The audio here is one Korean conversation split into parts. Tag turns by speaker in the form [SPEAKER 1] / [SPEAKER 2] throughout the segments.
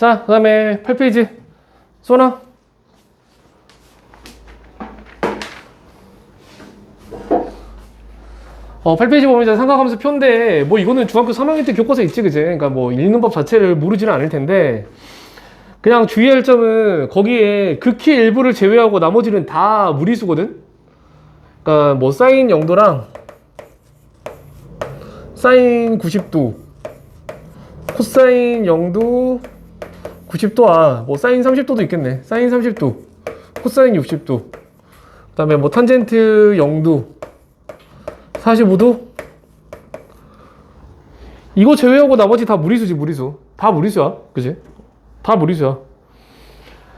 [SPEAKER 1] 자, 그 다음에 8페이지. 쏘나? 어, 8페이지 보면 이제 삼각함수 표인데, 뭐 이거는 중학교 3학년 때 교과서에 있지, 그지? 그러니까 뭐 읽는 법 자체를 모르지는 않을 텐데, 그냥 주의할 점은 거기에 극히 일부를 제외하고 나머지는 다 무리수거든? 그러니까 뭐 사인 0도랑 사인 90도, 코사인 0도, 90도, 뭐 사인 30도도 있겠네. 사인 30도, 코사인 60도, 그 다음에 뭐 탄젠트 0도, 45도? 이거 제외하고 나머지 다 무리수지, 무리수. 다 무리수야. 그지? 다 무리수야.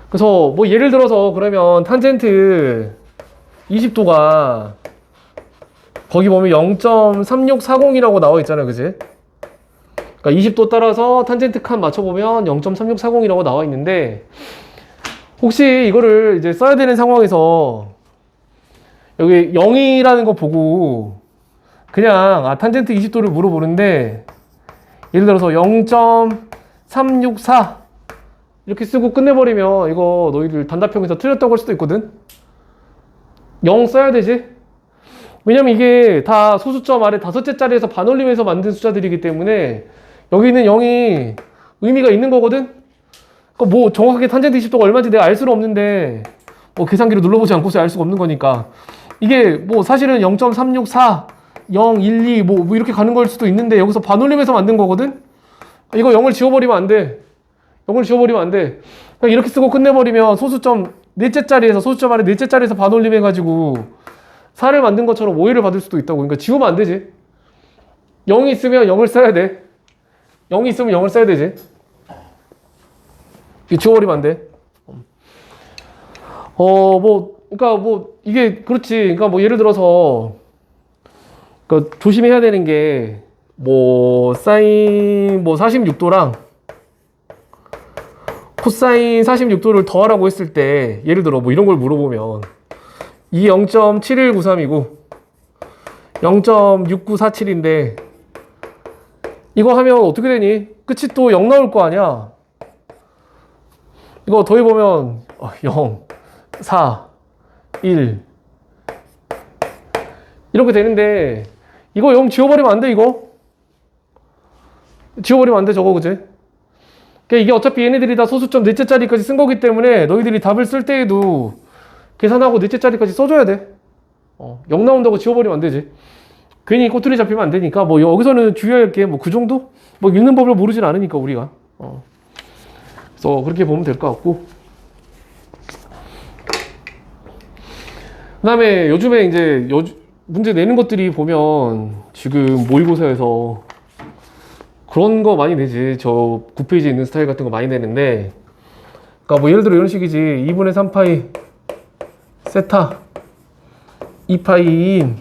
[SPEAKER 1] 그래서 뭐 예를 들어서 그러면 탄젠트 20도가 거기 보면 0.3640이라고 나와 있잖아. 그지? 그러니까 20도 따라서 탄젠트 칸 맞춰보면 0.3640이라고 나와 있는데, 혹시 이거를 이제 써야 되는 상황에서 여기 0이라는 거 보고 그냥 탄젠트 20도를 물어보는데, 예를 들어서 0.364 이렇게 쓰고 끝내버리면 이거 너희들 단답형에서 틀렸다고 할 수도 있거든. 0 써야 되지. 왜냐면 이게 다 소수점 아래 다섯째 자리에서 반올림해서 만든 숫자들이기 때문에 여기는 0이 의미가 있는 거거든. 그러니까 뭐 정확하게 탄젠트 20도가 얼마인지 내가 알 수는 없는데, 뭐 계산기로 눌러보지 않고서 알 수가 없는 거니까, 이게 뭐 사실은 0.364 012 뭐 이렇게 가는 걸 수도 있는데, 여기서 반올림해서 만든 거거든. 이거 0을 지워버리면 안 돼. 0을 지워버리면 안 돼. 그냥 이렇게 쓰고 끝내버리면 소수점 넷째 자리에서, 소수점 아래 넷째 자리에서 반올림해가지고 4를 만든 것처럼 오해를 받을 수도 있다고. 그러니까 지우면 안 되지. 0이 있으면 0을 써야 돼. 0이 있으면 0을 써야 되지. 이거 지워버리면 안 돼. 그러니까 뭐 이게 그렇지. 그러니까 뭐 예를 들어서 그러니까 조심해야 되는 게, 뭐 사인 뭐 46도랑 코사인 46도를 더하라고 했을 때, 예를 들어 뭐 이런 걸 물어보면 이 0.7193이고 0.6947인데 이거 하면 어떻게 되니? 끝이 또 0 나올 거 아니야. 이거 더해보면 0, 4, 1 이렇게 되는데, 이거 0 지워버리면 안 돼. 이거 지워버리면 안 돼, 저거. 그지? 그러니까 이게 어차피 얘네들이 다 소수점 넷째 자리까지 쓴 거기 때문에 너희들이 답을 쓸 때에도 계산하고 넷째 자리까지 써줘야 돼. 0 나온다고 지워버리면 안 되지. 괜히 꼬투리 잡히면 안 되니까. 뭐 여기서는 주의할 게 뭐 그 정도? 뭐 읽는 법을 모르진 않으니까 우리가. 그래서 그렇게 보면 될 것 같고, 그 다음에 요즘에 이제 문제 내는 것들이 보면 지금 모의고사에서 그런 거 많이 내지. 저 9페이지에 있는 스타일 같은 거 많이 내는데, 그러니까 뭐 예를 들어 이런 식이지. 2분의 3파이 세타 2파이인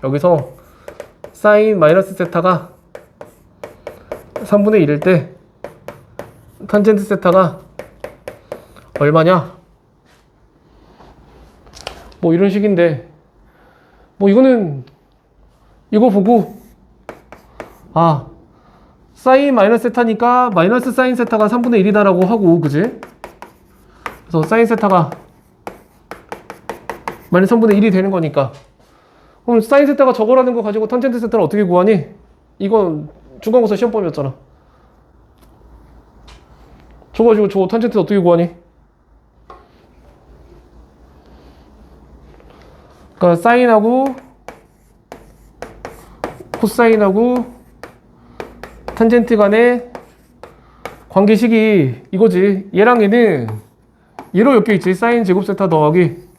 [SPEAKER 1] 여기서 사인 마이너스 세타가 3분의 1일 때 탄젠트 세타가 얼마냐? 뭐 이런 식인데, 뭐 이거는 이거 보고 사인 마이너스 세타니까 마이너스 사인 세타가 3분의 1이다라고 하고, 그지? 그래서 사인 세타가 마이너스 3분의 1이 되는 거니까, 그럼 사인 세타가 저거라는 거 가지고 탄젠트 세타를 어떻게 구하니? 이건 중간고사 시험범이었잖아. 저거 가지고 저 탄젠트 어떻게 구하니? 그러니까 사인하고 코사인하고 탄젠트 간의 관계식이 이거지. 얘랑 얘는 얘로 엮여있지. 사인 제곱 세타 더하기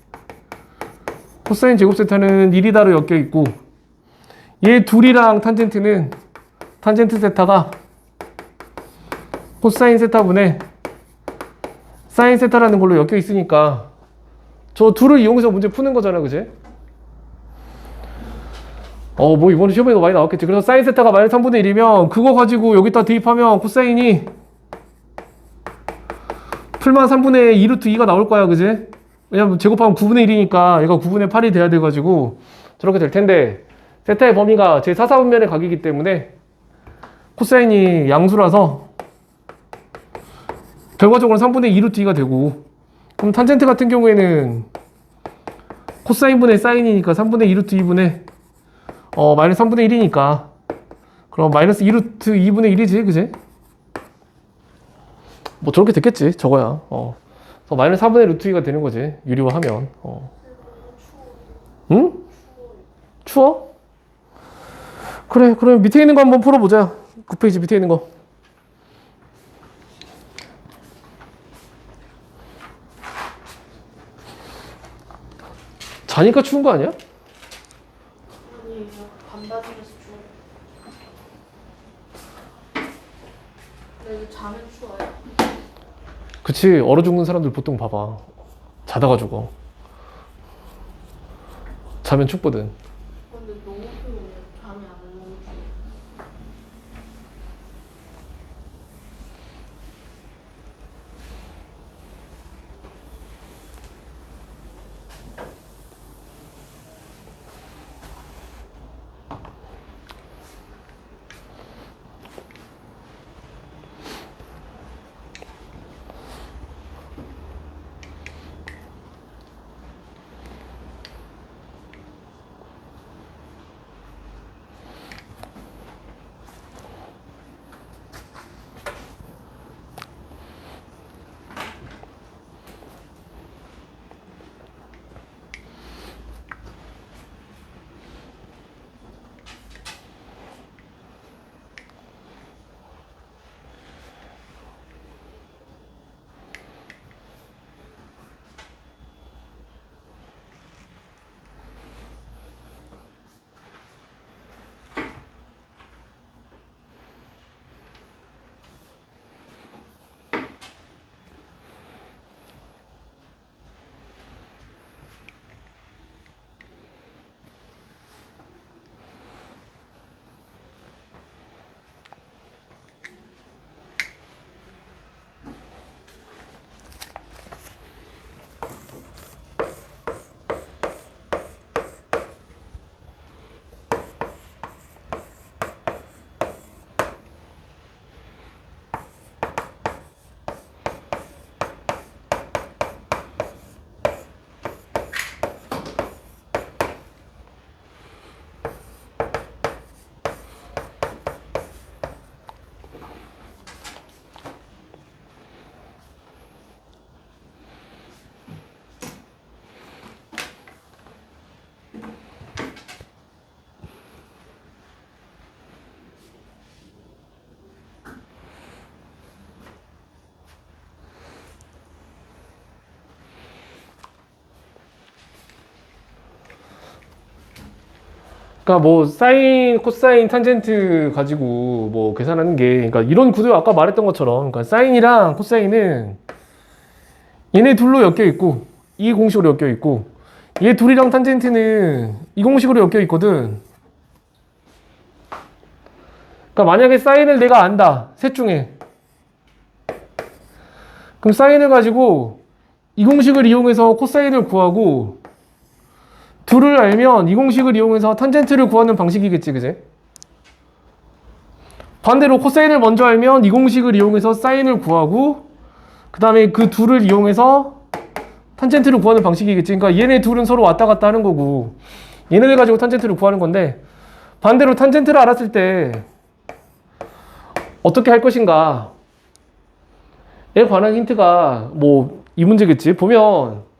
[SPEAKER 1] 코사인 제곱 세타는 1이다로 엮여있고, 얘 둘이랑 탄젠트는 탄젠트 세타가 코사인 세타분의 사인 세타라는 걸로 엮여있으니까 저 둘을 이용해서 문제 푸는 거잖아. 그지? 뭐 이번에 시험에도 많이 나왔겠지. 그래서 사인 세타가 마이너스 3분의 1이면 그거 가지고 여기다 대입하면 코사인이 풀만 3분의 2루트 2가 나올 거야. 그지? 왜냐면 제곱하면 9분의 1이니까 얘가 9분의 8이 돼야 돼가지고 저렇게 될 텐데, 세타의 범위가 제 4사분면의 각이기 때문에 코사인이 양수라서 결과적으로 3분의 2 루트 2가 되고, 그럼 탄젠트 같은 경우에는 코사인분의 사인이니까 3분의 2 루트 2분의 마이너스 3분의 1이니까 그럼 마이너스 2 루트 2분의 1이지, 그지? 뭐 저렇게 됐겠지, 저거야. 그래서 마이너스 4분의 루트 2가 되는 거지, 유리화하면. 응? 추워? 그래, 그럼 밑에 있는 거 한번 풀어보자. 9페이지 밑에 있는 거. 자니까 추운 거 아니야?
[SPEAKER 2] 아니에요. 반바지라서 추워요. 근데 자면 추워요.
[SPEAKER 1] 그치, 얼어 죽는 사람들 보통 봐봐. 자다가 죽어. 자면 춥거든.
[SPEAKER 2] 근데 너무 추워요. 잠이 안 오는 거.
[SPEAKER 1] 그러니까 뭐 사인, 코사인, 탄젠트 가지고 뭐 계산하는 게, 그러니까 이런 구도 아까 말했던 것처럼, 그러니까 사인이랑 코사인은 얘네 둘로 엮여 있고 이 공식으로 엮여 있고, 얘 둘이랑 탄젠트는 이 공식으로 엮여 있거든. 그러니까 만약에 사인을 내가 안다, 셋 중에, 그럼 사인을 가지고 이 공식을 이용해서 코사인을 구하고, 둘을 알면 이 공식을 이용해서 탄젠트를 구하는 방식이겠지, 그제? 반대로 코사인을 먼저 알면 이 공식을 이용해서 사인을 구하고, 그 다음에 그 둘을 이용해서 탄젠트를 구하는 방식이겠지. 그러니까 얘네 둘은 서로 왔다 갔다 하는 거고, 얘네들 가지고 탄젠트를 구하는 건데, 반대로 탄젠트를 알았을 때 어떻게 할 것인가 에 관한 힌트가 뭐 이 문제겠지. 보면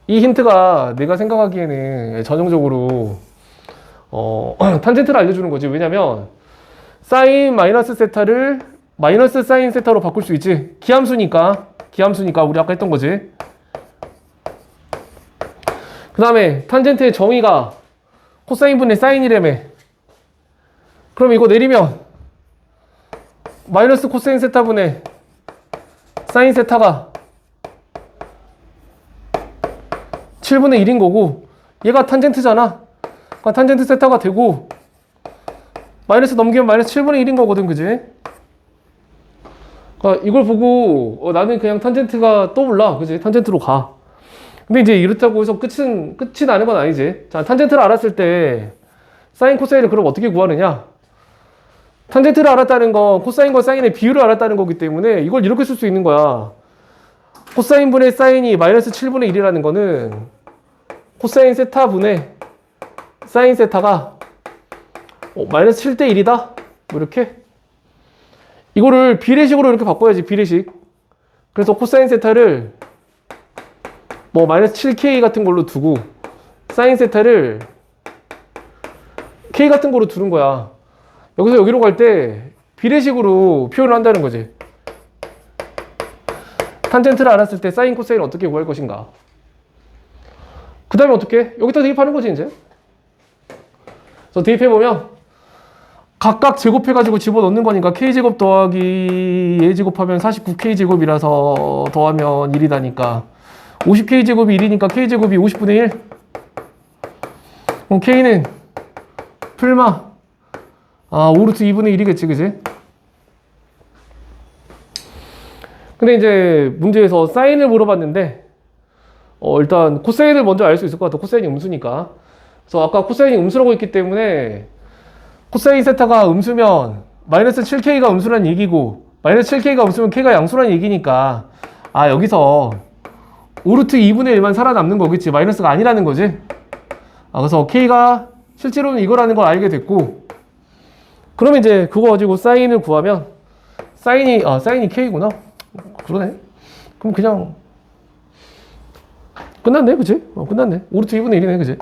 [SPEAKER 1] 이 힌트가 내가 생각하기에는 전형적으로 탄젠트를 알려주는 거지. 왜냐면 사인 마이너스 세타를 마이너스 사인 세타로 바꿀 수 있지. 기함수니까 우리 아까 했던 거지. 그 다음에 탄젠트의 정의가 코사인분의 사인이라며. 그럼 이거 내리면 마이너스 코사인 세타분의 사인 세타가 7분의 1인 거고, 얘가 탄젠트잖아. 그러니까 탄젠트 세타가 되고, 마이너스 넘기면 마이너스 7분의 1인 거거든, 그지? 그러니까 이걸 보고 나는 그냥 탄젠트가 떠올라, 그지? 탄젠트로 가. 근데 이제 이렇다고 해서 끝이 나는 건 아니지. 자, 탄젠트를 알았을 때 사인 코사인을 그럼 어떻게 구하느냐? 탄젠트를 알았다는 건 코사인과 사인의 비율을 알았다는 거기 때문에 이걸 이렇게 쓸 수 있는 거야. 코사인분의 사인이 마이너스 7분의 1이라는 거는 코사인 세타분의 사인 세타가 마이너스 7대 1이다? 뭐 이렇게. 이거를 비례식으로 이렇게 바꿔야지, 비례식. 그래서 코사인 세타를 뭐 마이너스 7k 같은 걸로 두고 사인 세타를 k 같은 거로 두는 거야. 여기서 여기로 갈 때 비례식으로 표현을 한다는 거지. 탄젠트를 알았을 때 사인 코사인을 어떻게 구할 것인가. 그 다음에 어떻게? 여기다 대입하는 거지 이제. 그래서 대입해보면 각각 제곱해가지고 집어넣는 거니까 k제곱 더하기 a제곱하면 49k제곱이라서 더하면 1이다니까 50k제곱이 1이니까 k제곱이 50분의 1. 그럼 k는 풀마 5루트 2분의 1이겠지, 그지? 근데 이제 문제에서 사인을 물어봤는데 일단 코사인을 먼저 알 수 있을 것 같아. 코사인이 음수니까. 그래서 아까 코사인이 음수라고 했기 때문에 코사인 세타가 음수면 마이너스 7k가 음수란 얘기고 마이너스 7k가 음수면 k가 양수란 얘기니까 여기서 5루트 2분의 1만 살아남는 거겠지. 마이너스가 아니라는 거지. 그래서 k가 실제로는 이거라는 걸 알게 됐고 그러면 이제 그거 가지고 사인을 구하면 사인이 k구나. 그러네. 그럼 그냥 끝났네, 그치? 끝났네. 5루트 2분의 1이네, 그치?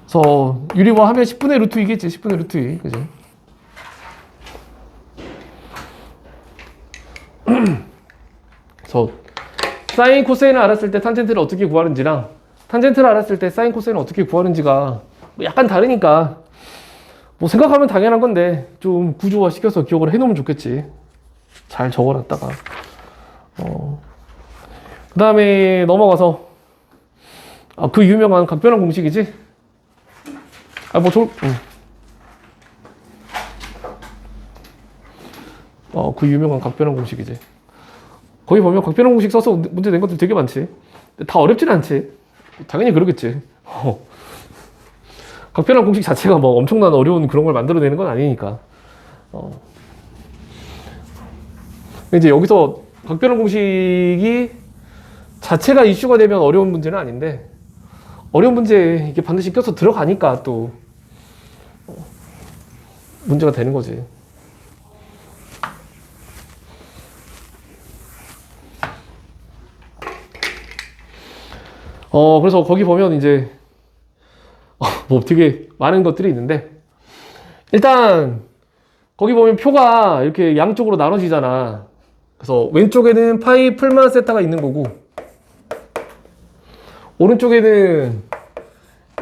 [SPEAKER 1] 그래서 유리화하면 10분의 루트 2겠지, 10분의 루트 2, 그치? 그래서 사인 코사인을 알았을 때 탄젠트를 어떻게 구하는지랑 탄젠트를 알았을 때 사인 코사인을 어떻게 구하는지가 약간 다르니까 뭐 생각하면 당연한 건데 좀 구조화 시켜서 기억을 해놓으면 좋겠지. 잘 적어놨다가 그 다음에 넘어가서 그 유명한 각변환 공식이지. 그 유명한 각변환 공식이지. 거기 보면 각변환 공식 써서 문제 낸 것들 되게 많지. 근데 다 어렵진 않지. 당연히 그러겠지. 각변환 공식 자체가 뭐 엄청난 어려운 그런 걸 만들어내는 건 아니니까. 이제 여기서 각변환 공식이 자체가 이슈가 되면 어려운 문제는 아닌데 어려운 문제에 이게 반드시 껴서 들어가니까 또 문제가 되는 거지. 그래서 거기 보면 이제 뭐 되게 많은 것들이 있는데 일단 거기 보면 표가 이렇게 양쪽으로 나눠지잖아. 그래서 왼쪽에는 파이 풀만 세타가 있는 거고 오른쪽에는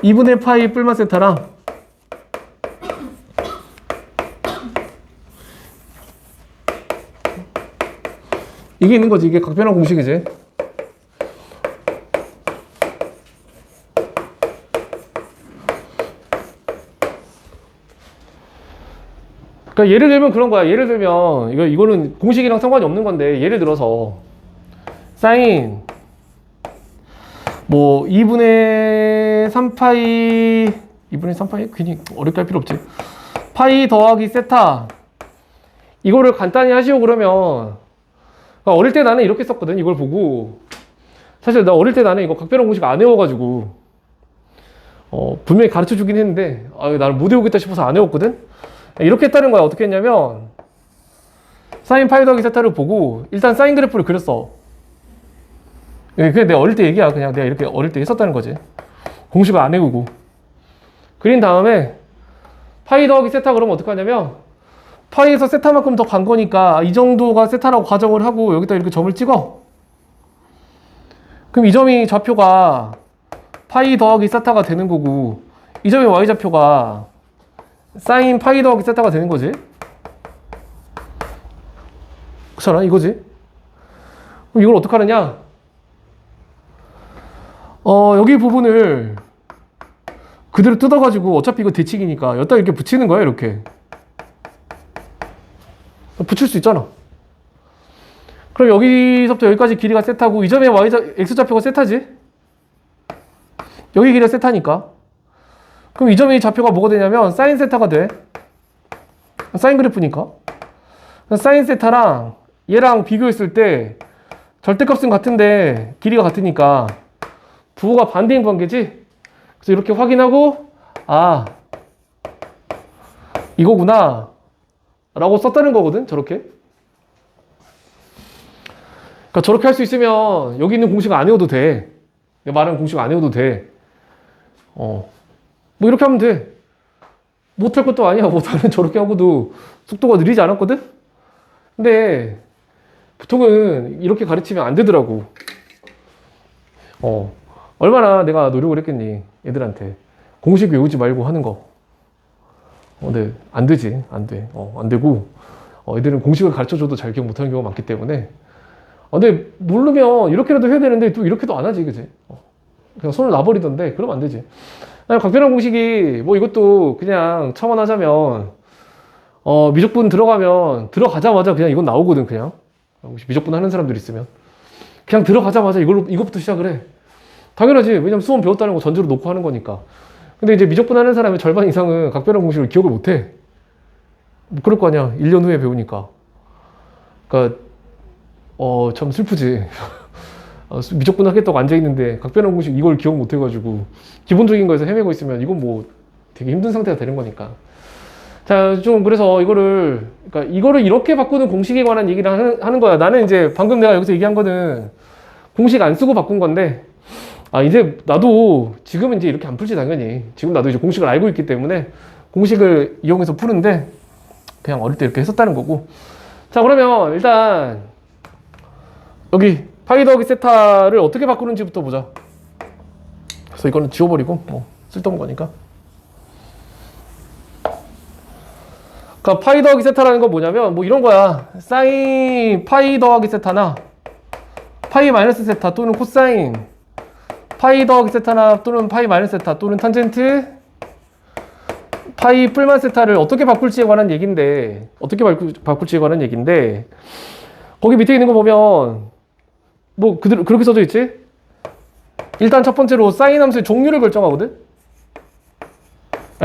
[SPEAKER 1] 2분의 파이 풀만 세타랑 이게 있는 거지. 이게 각변환 공식이지. 그러니까 예를 들면 그런 거야. 예를 들면 이거는 공식이랑 상관이 없는 건데 예를 들어서 사인 뭐 2분의 3파이 2분의 3파이 괜히 어렵게 할 필요 없지. 파이 더하기 세타 이거를 간단히 하시오 그러면 그러니까 어릴 때 나는 이렇게 썼거든. 이걸 보고 사실 나 어릴 때 나는 이거 각변환 공식 안 외워가지고 분명히 가르쳐 주긴 했는데 나는 못 외우겠다 싶어서 안 외웠거든. 이렇게 했다는 거야. 어떻게 했냐면 사인 파이 더하기 세타를 보고 일단 사인 그래프를 그렸어. 그게 내가 어릴 때 얘기야. 그냥 내가 이렇게 어릴 때 했었다는 거지. 공식을 안 외우고 그린 다음에 파이 더하기 세타 그러면 어떻게 하냐면 파이에서 세타만큼 더 간 거니까 이 정도가 세타라고 가정을 하고 여기다 이렇게 점을 찍어. 그럼 이 점이 좌표가 파이 더하기 세타가 되는 거고 이 점이 y좌표가 사인 파이 더하기 세타가 되는 거지. 그렇잖아, 이거지. 그럼 이걸 어떻게 하느냐? 여기 부분을 그대로 뜯어가지고 어차피 이거 대칭이니까 여기다 이렇게 붙이는 거야, 이렇게. 붙일 수 있잖아. 그럼 여기서부터 여기까지 길이가 세타고 이 점의 x좌표가 세타지? 여기 길이가 세타니까. 그럼 이 점의 좌표가 뭐가 되냐면 사인 세타가 돼. 사인 그래프니까. 사인 세타랑 얘랑 비교했을 때 절대값은 같은데 길이가 같으니까 부호가 반대인 관계지? 그래서 이렇게 확인하고 아 이거구나 라고 썼다는 거거든. 저렇게. 그러니까 저렇게 할 수 있으면 여기 있는 공식 안 외워도 돼. 내가 말하는 공식 안 외워도 돼. 뭐 이렇게 하면 돼. 못할 것도 아니야. 뭐 나는 저렇게 하고도 속도가 느리지 않았거든? 근데 보통은 이렇게 가르치면 안 되더라고. 얼마나 내가 노력을 했겠니 애들한테. 공식 외우지 말고 하는 거. 근데 안 되지. 안 돼. 안 되고 애들은 공식을 가르쳐줘도 잘 기억 못하는 경우가 많기 때문에. 근데 모르면 이렇게라도 해야 되는데 또 이렇게도 안 하지. 그지? 그냥 손을 놔버리던데 그러면 안 되지. 각변환 공식이 뭐 이것도 그냥 첨언하자면 미적분 들어가자마자 그냥 이건 나오거든. 그냥 미적분 하는 사람들 있으면 그냥 들어가자마자 이것부터 시작을 해. 당연하지. 왜냐면 수원 배웠다는 거 전제로 놓고 하는 거니까. 근데 이제 미적분 하는 사람의 절반 이상은 각변환 공식을 기억을 못해. 뭐 그럴 거 아니야. 1년 후에 배우니까. 그러니까 참 슬프지. 미적분 하겠다고 앉아있는데 각변환 공식 이걸 기억 못해가지고 기본적인 거에서 헤매고 있으면 이건 뭐 되게 힘든 상태가 되는 거니까. 자, 좀 그래서 그러니까 이거를 이렇게 바꾸는 공식에 관한 얘기를 하는 거야. 나는 이제 방금 내가 여기서 얘기한 거는 공식 안 쓰고 바꾼 건데, 이제 나도 지금은 이제 이렇게 안 풀지 당연히. 지금 나도 이제 공식을 알고 있기 때문에 공식을 이용해서 푸는데 그냥 어릴 때 이렇게 했었다는 거고. 자, 그러면 일단 여기 파이 더하기 세타를 어떻게 바꾸는지부터 보자. 그래서 이거는 지워버리고 쓸데없는 거니까. 그러니까 파이 더하기 세타라는 건 뭐냐면 뭐 이런 거야. 사인 파이 더하기 세타나 파이 마이너스 세타 또는 코사인 파이 더하기 세타나 또는 파이 마이너스 세타 또는 탄젠트 파이 풀만 세타를 어떻게 바꿀지에 관한 얘기인데, 어떻게 바꿀지에 관한 얘기인데, 거기 밑에 있는 거 보면 뭐 그대로 그렇게 써져 있지? 일단 첫 번째로 사인 함수의 종류를 결정하거든?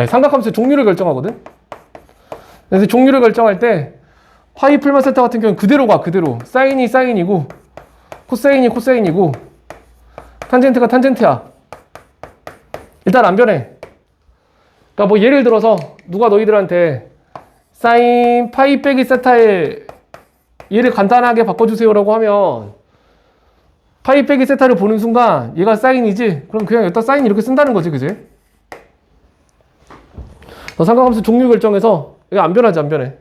[SPEAKER 1] 삼각함수의 종류를 결정하거든? 그래서 종류를 결정할 때 파이 풀만 세타 같은 경우는 그대로 가. 그대로 사인이 사인이고 코사인이 코사인이고 탄젠트가 탄젠트야. 일단 안 변해. 그러니까 뭐 예를 들어서 누가 너희들한테 사인 파이 빼기 세타의 얘를 간단하게 바꿔주세요라고 하면 파이 빼기 세타를 보는 순간 얘가 사인이지? 그럼 그냥 여기다 사인 이렇게 쓴다는 거지. 그지? 삼각함수 종류 결정해서 이거 안 변하지. 안 변해.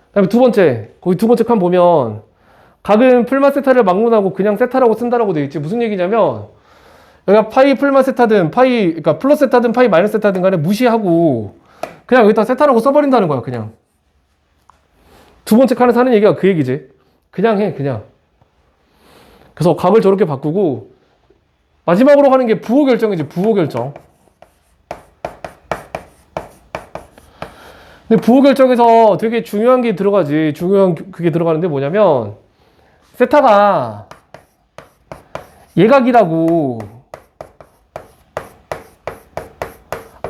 [SPEAKER 1] 그다음에 두 번째, 거기 두 번째 칸 보면 각은 풀만 세타를 막론하고 그냥 세타라고 쓴다라고 되어 있지. 무슨 얘기냐면 여기가 파이 풀만 세타든 그러니까 플러스 세타든 파이 마이너스 세타든 간에 무시하고 그냥 여기다 세타라고 써버린다는 거야. 그냥 두 번째 칸에서 하는 얘기가 그 얘기지. 그냥 해. 그냥. 그래서 각을 저렇게 바꾸고 마지막으로 하는 게 부호 결정이지. 부호 결정. 근데 부호 결정에서 되게 중요한 게 들어가지. 중요한 그게 들어가는데 뭐냐면 세타가 예각이라고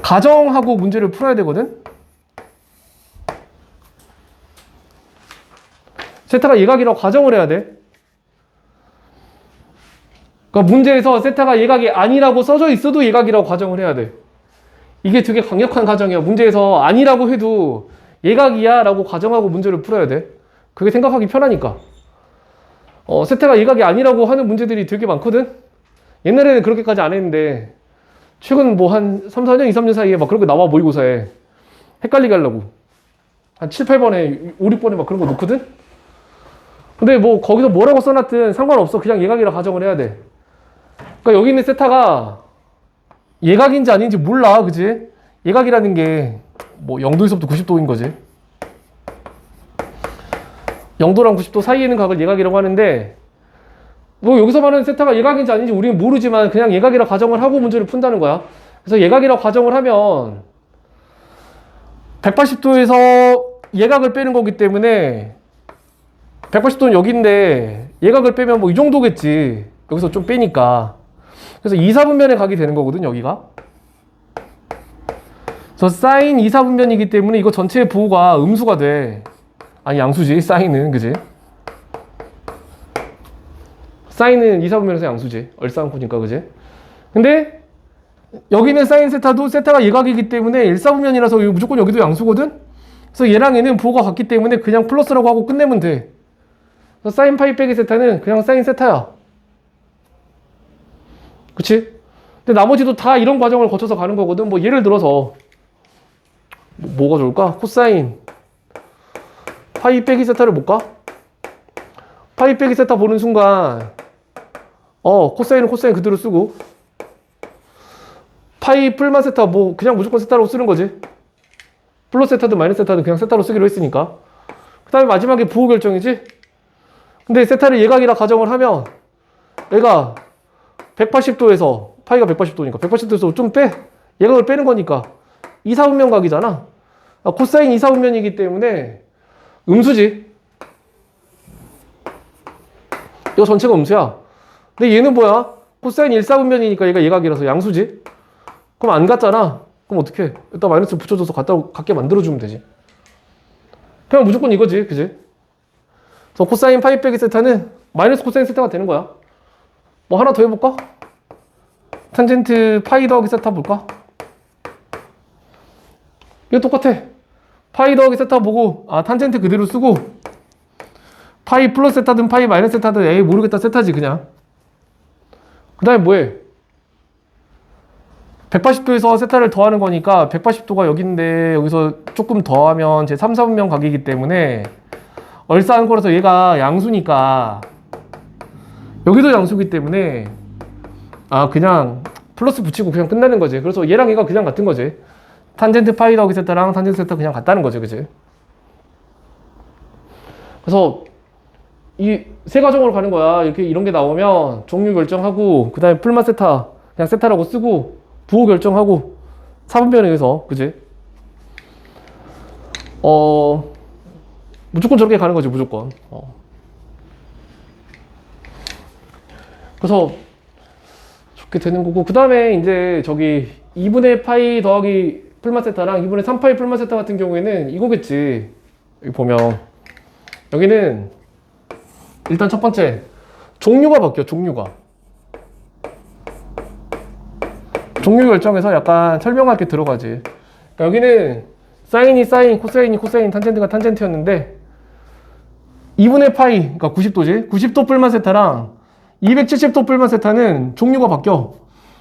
[SPEAKER 1] 가정하고 문제를 풀어야 되거든. 세타가 예각이라고 가정을 해야 돼. 그러니까 문제에서 세타가 예각이 아니라고 써져 있어도 예각이라고 가정을 해야 돼. 이게 되게 강력한 가정이야. 문제에서 아니라고 해도 예각이야 라고 가정하고 문제를 풀어야 돼. 그게 생각하기 편하니까. 세타가 예각이 아니라고 하는 문제들이 되게 많거든. 옛날에는 그렇게까지 안 했는데 최근 뭐 한 3, 4년, 2, 3년 사이에 막 그런 거 나와 모의고사에 헷갈리게 하려고 한 7, 8번에 5, 6번에 막 그런 거 놓거든. 근데 뭐 거기서 뭐라고 써놨든 상관없어. 그냥 예각이라 가정을 해야 돼. 그러니까 여기 있는 세타가 예각인지 아닌지 몰라. 그지? 예각이라는 게 뭐 0도에서부터 90도인 거지. 0도랑 90도 사이에 있는 각을 예각이라고 하는데 뭐 여기서 말하는 세타가 예각인지 아닌지 우리는 모르지만 그냥 예각이라 가정을 하고 문제를 푼다는 거야. 그래서 예각이라 가정을 하면 180도에서 예각을 빼는 거기 때문에 180도는 여기인데 예각을 빼면 뭐 이 정도겠지. 여기서 좀 빼니까. 그래서 2, 4분면의 각이 되는 거거든. 여기가. 그래서 사인 2, 4분면이기 때문에 이거 전체의 부호가 음수가 돼. 아니 양수지 사인은 그지? 사인은 2, 4분면에서 양수지. 얼싸안고니까 그지? 근데 여기는 사인 세타도 세타가 예각이기 때문에 1, 4분면이라서 무조건 여기도 양수거든? 그래서 얘랑 얘는 부호가 같기 때문에 그냥 플러스라고 하고 끝내면 돼. 그래서 사인 파이 빼기 세타는 그냥 사인 세타야. 그치? 근데 나머지도 다 이런 과정을 거쳐서 가는 거거든. 뭐 예를 들어서 뭐가 좋을까? 코사인 파이 빼기 세타를 볼까? 파이 빼기 세타 보는 순간 코사인은 코사인 그대로 쓰고 파이 풀만 세타 뭐 그냥 무조건 세타로 쓰는 거지. 플러스 세타든 마이너스 세타든 그냥 세타로 쓰기로 했으니까. 그 다음에 마지막에 부호 결정이지. 근데 세타를 예각이라 가정을 하면 얘가 180도에서 파이가 180도니까 180도에서 좀 빼. 예각을 빼는 거니까 2, 4분면 각이잖아. 코사인 2, 4분면이기 때문에 음수지. 이거 전체가 음수야. 근데 얘는 뭐야? 코사인 1, 4분면이니까 얘가 예각이라서 양수지. 그럼 안 같잖아. 그럼 어떡해? 일단 마이너스 붙여줘서 같게 만들어주면 되지. 그냥 무조건 이거지. 그지? 그래서 코사인 파이 빼기 세타는 마이너스 코사인 세타가 되는 거야. 뭐 하나 더 해볼까? 탄젠트 파이 더하기 세타 볼까? 이거 똑같아. 파이 더하기 세타 보고 탄젠트 그대로 쓰고 파이 플러스 세타든 파이 마이너스 세타든 에이 모르겠다 세타지 그냥. 그 다음에 뭐해? 180도에서 세타를 더하는 거니까 180도가 여기인데 여기서 조금 더하면 제 3, 4분면 각이기 때문에 얼싸한 거라서 얘가 양수니까 여기도 양수기 때문에 그냥 플러스 붙이고 그냥 끝나는 거지. 그래서 얘랑 얘가 그냥 같은 거지. 탄젠트 파이 더하기 세타랑 탄젠트 세타 그냥 같다는 거지. 그치? 그래서 이 세 가정으로 가는 거야. 이렇게 이런 게 나오면 종류 결정하고 그 다음에 풀만 세타 그냥 세타라고 쓰고 부호 결정하고 4분면에 의해서 그지? 무조건 저렇게 가는 거지 무조건. 그래서 좋게 되는 거고 그 다음에 이제 저기 2분의 파이 더하기 풀만 세타랑 2분의 3파이 풀만 세타 같은 경우에는 이거겠지. 여기 보면 여기는 일단 첫 번째 종류가 바뀌어. 종류 결정해서 약간 설명할 게 들어가지. 그러니까 여기는 사인이 사인, 코사인이 코사인, 탄젠트가 탄젠트였는데 2분의 파이, 그러니까 90도지. 90도 풀만 세타랑 270도 풀만 세타는 종류가 바뀌어.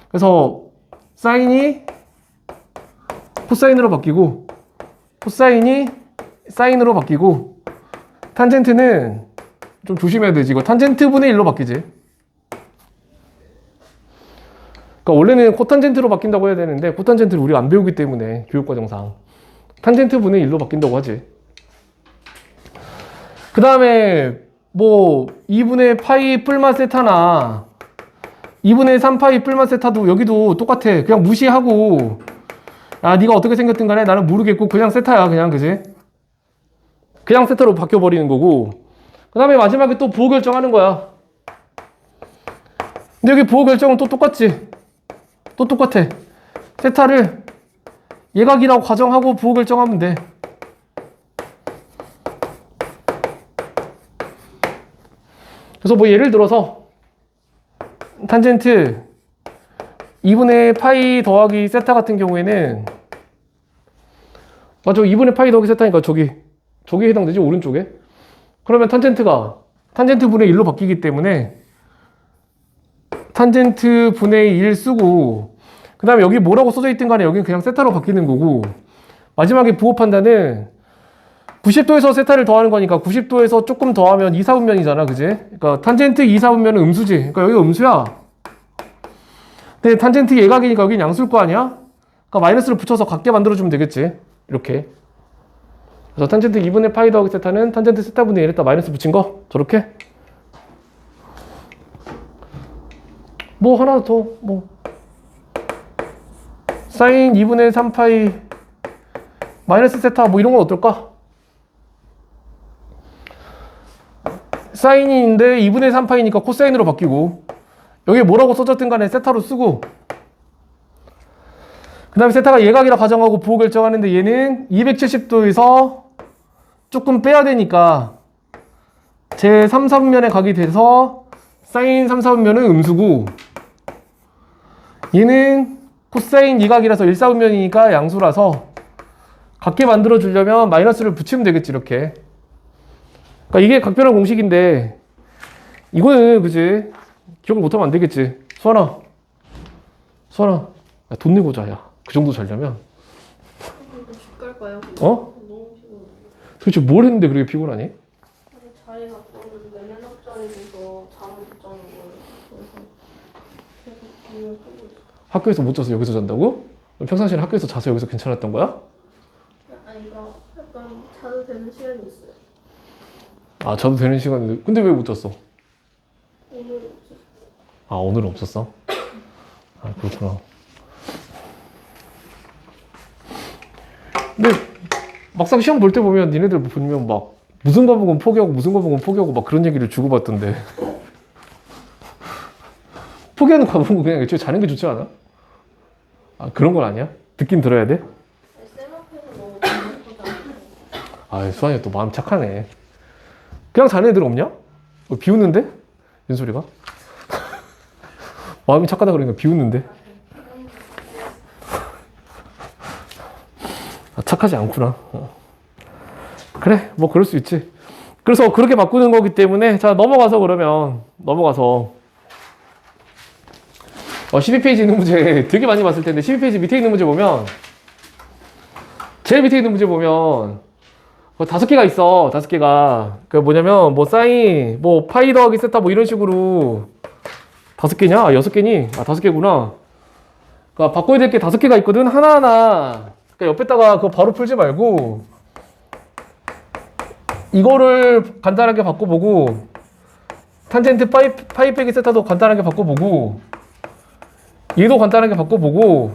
[SPEAKER 1] 그래서 사인이 코사인으로 바뀌고 코사인이 사인으로 바뀌고 탄젠트는 좀 조심해야 되지. 이거 탄젠트 분의 1로 바뀌지. 그러니까 원래는 코탄젠트로 바뀐다고 해야 되는데 코탄젠트를 우리가 안 배우기 때문에 교육과정상 탄젠트 분의 1로 바뀐다고 하지. 그 다음에 뭐 2분의 파이 풀만 세타나 2분의 3파이 풀만 세타도 여기도 똑같아. 그냥 무시하고 네가 어떻게 생겼든 간에 나는 모르겠고 그냥 세타야 그냥. 그지? 그냥 세타로 바뀌어버리는 거고 그 다음에 마지막에 또 부호 결정하는 거야. 근데 여기 부호 결정은 또 똑같지. 또 똑같아. 세타를 예각이라고 가정하고 부호 결정하면 돼. 그래서 뭐 예를 들어서 탄젠트 2분의 파이 더하기 세타 같은 경우에는 맞아 2분의 파이 더하기 세타니까 저기 해당되지 오른쪽에. 그러면 탄젠트가 탄젠트 분의 1로 바뀌기 때문에 탄젠트 분의 1 쓰고 그 다음에 여기 뭐라고 써져 있든 간에 여기는 그냥 세타로 바뀌는 거고 마지막에 부호 판단은 90도에서 세타를 더하는 거니까 90도에서 조금 더하면 2, 4분면이잖아. 그지? 그러니까 탄젠트 2, 4분면은 음수지. 그러니까 여기가 음수야. 근데 탄젠트 예각이니까 여긴 양수일 거 아니야? 그러니까 마이너스를 붙여서 같게 만들어주면 되겠지. 이렇게. 그래서 탄젠트 2분의 파이 더하기 세타는 탄젠트 세타분의 1에다 마이너스 붙인 거 저렇게. 뭐 하나 더 뭐 사인 2분의 3파이 마이너스 세타 뭐 이런 건 어떨까? 사인인데 2분의 3파이니까 코사인으로 바뀌고 여기 뭐라고 써졌든 간에 세타로 쓰고 그 다음에 세타가 예각이라 가정하고 부호 결정하는데 얘는 270도에서 조금 빼야 되니까 제 3, 4분면에 각이 돼서 사인 3, 4분면은 음수고 얘는 코사인 2각이라서 1, 4분면이니까 양수라서 같게 만들어 주려면 마이너스를 붙이면 되겠지 이렇게. 그러니까 이게 각변화 공식인데 이거는 그지 기억을 못하면 안 되겠지. 수아나 야, 돈 내고 자야. 그 정도 자려면
[SPEAKER 2] 이거 집 갈까요?
[SPEAKER 1] 어?
[SPEAKER 2] 너무 피곤해.
[SPEAKER 1] 도대체 뭘 했는데 그렇게 피곤하니?
[SPEAKER 2] 아니, 자리가 없는데 맨 앞자리에서 잠을 못 자는 거예요. 그래서 계속 눈을 뜨고 있어.
[SPEAKER 1] 학교에서 못 자서 여기서 잔다고? 그럼 평상시에 학교에서 자서 여기서 괜찮았던 거야?
[SPEAKER 2] 아니, 이거 약간 자도 되는 시간이 있어요.
[SPEAKER 1] 아 자도 되는 시간인데 근데 왜 못 잤어?
[SPEAKER 2] 오늘 없었어요.
[SPEAKER 1] 아 오늘은 없었어? 아 그렇구나. 근데 막상 시험 볼 때 보면 니네들 보면 막 무슨 과목은 포기하고 무슨 과목은 포기하고 막 그런 얘기를 주고받던데 포기하는 과목은 그냥 애초에 자는 게 좋지 않아? 아 그런 건 아니야? 듣긴 들어야 돼?
[SPEAKER 2] 아니, 쌤 앞에서 너무 잘못하지 않아요.
[SPEAKER 1] 아 수환이 또 마음 착하네. 그냥 자는 애들 없냐? 비웃는데? 윤소리가? 마음이 착하다 그러니까 비웃는데? 아, 착하지 않구나. 그래, 뭐 그럴 수 있지. 그래서 그렇게 바꾸는 거기 때문에 자 넘어가서 그러면 넘어가서 12페이지 있는 문제 되게 많이 봤을 텐데 12페이지 밑에 있는 문제 보면 제일 밑에 있는 문제 보면 5개가 있어. 5개가. 그 뭐냐면 뭐 사인 뭐 파이 더하기 세타 뭐 이런 식으로 5개냐? 아 6개니? 아 5개구나. 그러니까 바꿔야 될 게 5개가 있거든. 하나하나. 그러니까 옆에다가 그거 바로 풀지 말고 이거를 간단하게 바꿔보고 탄젠트 파이 빼기 세타도 간단하게 바꿔보고 얘도 간단하게 바꿔보고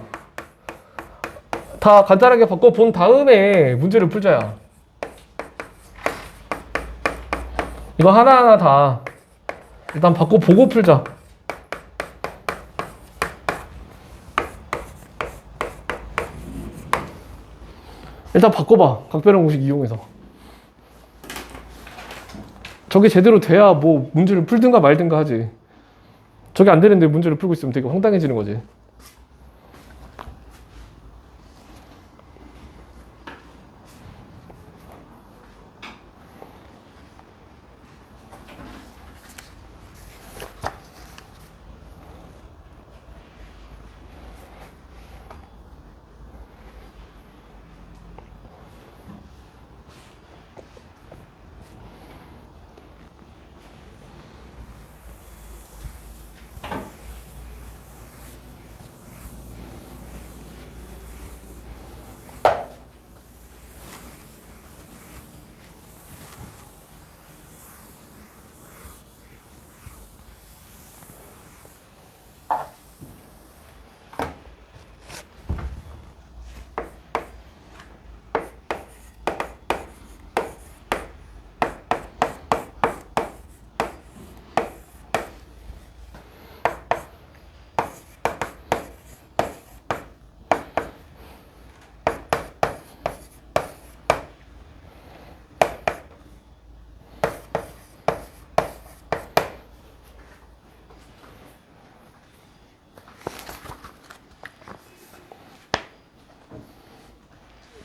[SPEAKER 1] 다 간단하게 바꿔본 다음에 문제를 풀자야. 이거 하나하나 다 일단 바꿔보고 풀자. 일단 바꿔봐. 각변화 공식 이용해서. 저게 제대로 돼야 뭐 문제를 풀든가 말든가 하지. 저게 안 되는데 문제를 풀고 있으면 되게 황당해지는 거지.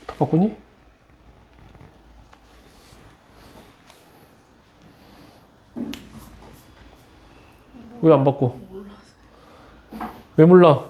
[SPEAKER 1] 다 바꾸니? 왜 안 바꿔? 왜 몰라?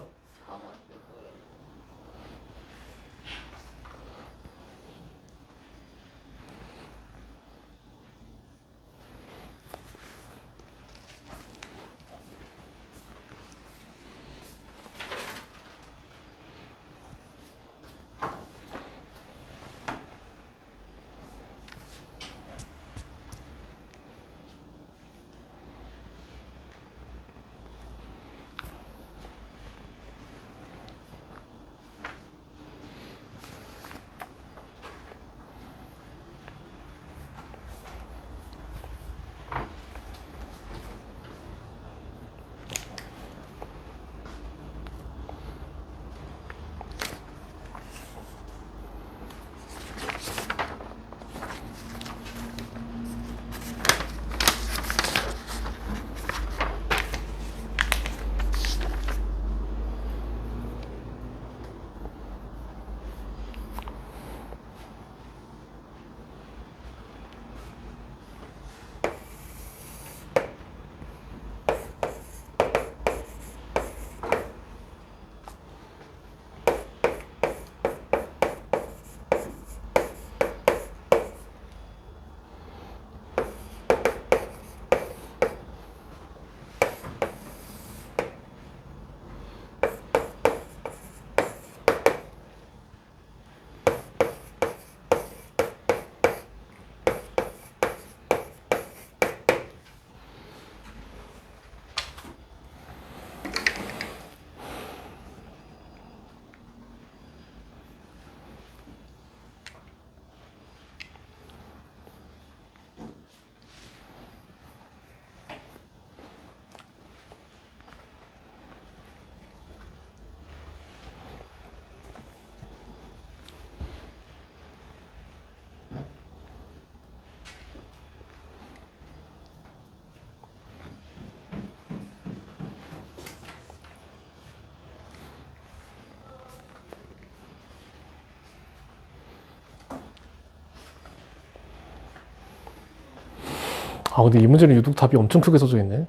[SPEAKER 1] 아, 근데 이 문제는 유독 답이 엄청 크게 써져 있네.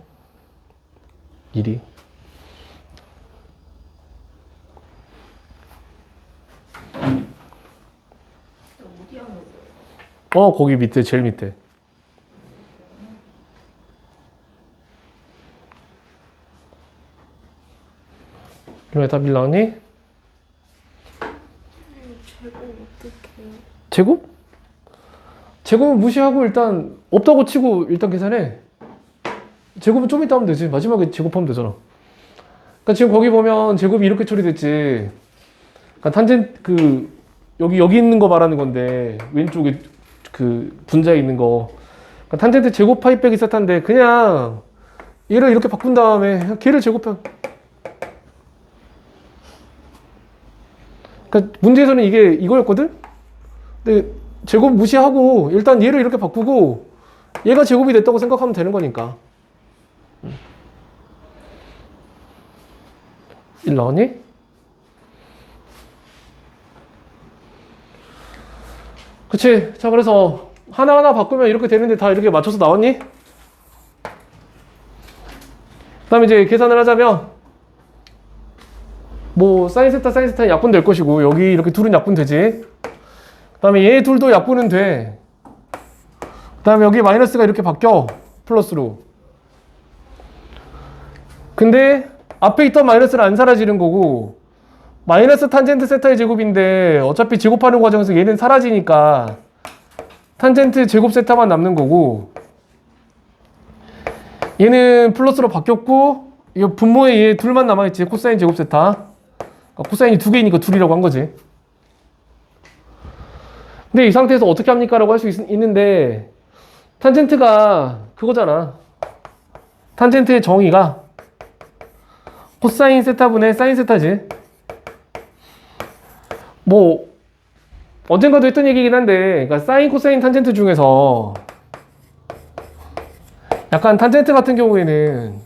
[SPEAKER 1] 1이.
[SPEAKER 2] 어디 하는 거예요?
[SPEAKER 1] 거기 밑에, 제일 밑에. 그럼 답이 나오니?
[SPEAKER 2] 제곱 어떡해요?
[SPEAKER 1] 제곱? 제곱은 무시하고 일단 없다고 치고 일단 계산해. 제곱은 좀 이따 하면 되지. 마지막에 제곱하면 되잖아. 그러니까 지금 거기 보면 제곱이 이렇게 처리됐지. 그러니까 여기 있는 거 말하는 건데 왼쪽에 그 분자에 있는 거. 그러니까 탄젠트 제곱 파이 빼기 세타인데 그냥 얘를 이렇게 바꾼 다음에 걔를 제곱해. 그러니까 문제에서는 이게 이거였거든? 근데 제곱 무시하고 일단 얘를 이렇게 바꾸고 얘가 제곱이 됐다고 생각하면 되는 거니까. 1 나오니? 그치? 자, 그래서 하나하나 바꾸면 이렇게 되는데 다 이렇게 맞춰서 나왔니? 그 다음에 이제 계산을 하자면 뭐 사인 세타는 약분 될 것이고 여기 이렇게 둘은 약분 되지. 그 다음에 얘 둘도 약분은 돼. 그 다음에 여기 마이너스가 이렇게 바뀌어 플러스로. 근데 앞에 있던 마이너스는 안 사라지는 거고 마이너스 탄젠트 세타의 제곱인데 어차피 제곱하는 과정에서 얘는 사라지니까 탄젠트 제곱 세타만 남는 거고 얘는 플러스로 바뀌었고 이 분모에 얘 둘만 남아있지. 코사인 제곱 세타. 코사인이 두 개이니까 둘이라고 한 거지. 근데 이 상태에서 어떻게 합니까? 라고 할 수 있는데 탄젠트가 그거잖아. 탄젠트의 정의가 코사인 세타분의 사인 세타지. 뭐 언젠가도 했던 얘기긴 한데 그러니까 사인, 코사인, 탄젠트 중에서 약간 탄젠트 같은 경우에는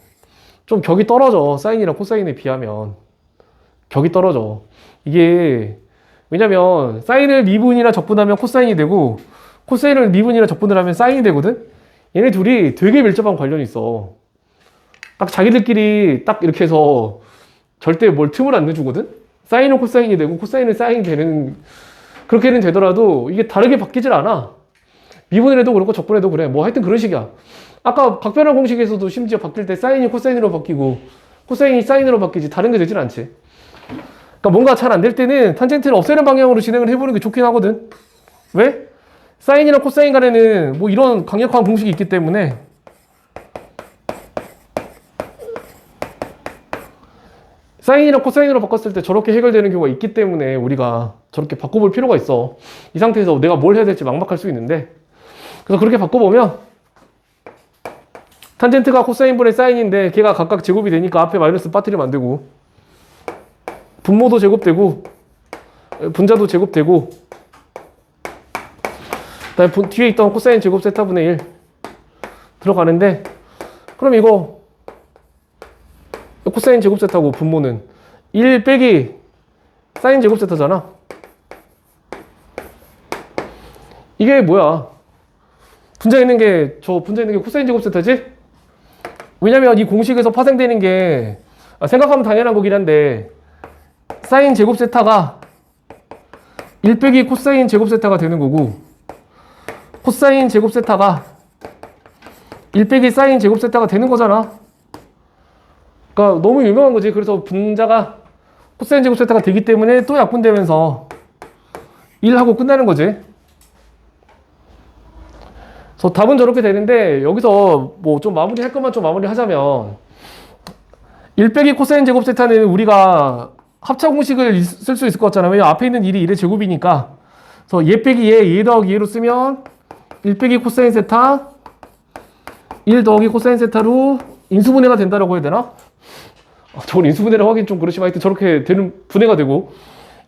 [SPEAKER 1] 좀 격이 떨어져. 사인이랑 코사인에 비하면 격이 떨어져. 이게 왜냐면 사인을 미분이나 적분하면 코사인이 되고 코사인을 미분이나 적분을 하면 사인이 되거든. 얘네 둘이 되게 밀접한 관련이 있어. 딱 자기들끼리 딱 이렇게 해서 절대 뭘 틈을 안 내주거든. 사인은 코사인이 되고 코사인은 사인이 되는 그렇게는 되더라도 이게 다르게 바뀌질 않아. 미분을 해도 그렇고 적분해도 그래. 뭐 하여튼 그런 식이야. 아까 각변화 공식에서도 심지어 바뀔 때 사인이 코사인으로 바뀌고 코사인이 사인으로 바뀌지 다른 게 되질 않지. 그러니까 뭔가 잘 안 될 때는 탄젠트를 없애는 방향으로 진행을 해보는 게 좋긴 하거든. 왜? 사인이랑 코사인 간에는 뭐 이런 강력한 공식이 있기 때문에 사인이랑 코사인으로 바꿨을 때 저렇게 해결되는 경우가 있기 때문에 우리가 저렇게 바꿔볼 필요가 있어. 이 상태에서 내가 뭘 해야 될지 막막할 수 있는데 그래서 그렇게 바꿔보면 탄젠트가 코사인분의 사인인데 걔가 각각 제곱이 되니까 앞에 마이너스 빠뜨리면 안 되고 분모도 제곱되고 분자도 제곱되고 그다음에 뒤에 있던 코사인 제곱 세타분의 1 들어가는데 그럼 이거 코사인 제곱 세타고 분모는 1 빼기 사인 제곱 세타잖아. 이게 뭐야? 분자에 있는 게 코사인 제곱 세타지? 왜냐면 이 공식에서 파생되는 게 생각하면 당연한 거긴 한데 사인 제곱 세타가 1 빼기 코사인 제곱 세타가 되는 거고 코사인 제곱 세타가 1 빼기 사인 제곱 세타가 되는 거잖아. 그러니까 너무 유명한 거지. 그래서 분자가 코사인 제곱 세타가 되기 때문에 또 약분되면서 1하고 끝나는 거지. 그래서 답은 저렇게 되는데 여기서 뭐 좀 마무리할 것만 좀 마무리하자면 1 빼기 코사인 제곱 세타는 우리가 합차 공식을 쓸 수 있을 것 같잖아. 왜냐면 앞에 있는 1이 1의 제곱이니까. 그래서 얘 빼기 얘 더하기 얘로 쓰면 1 빼기 코사인 세타 1 더하기 코사인 세타로 인수분해가 된다라고 해야 되나? 저걸 인수분해라고 하긴 좀 그렇지만 하여튼 저렇게 되는 분해가 되고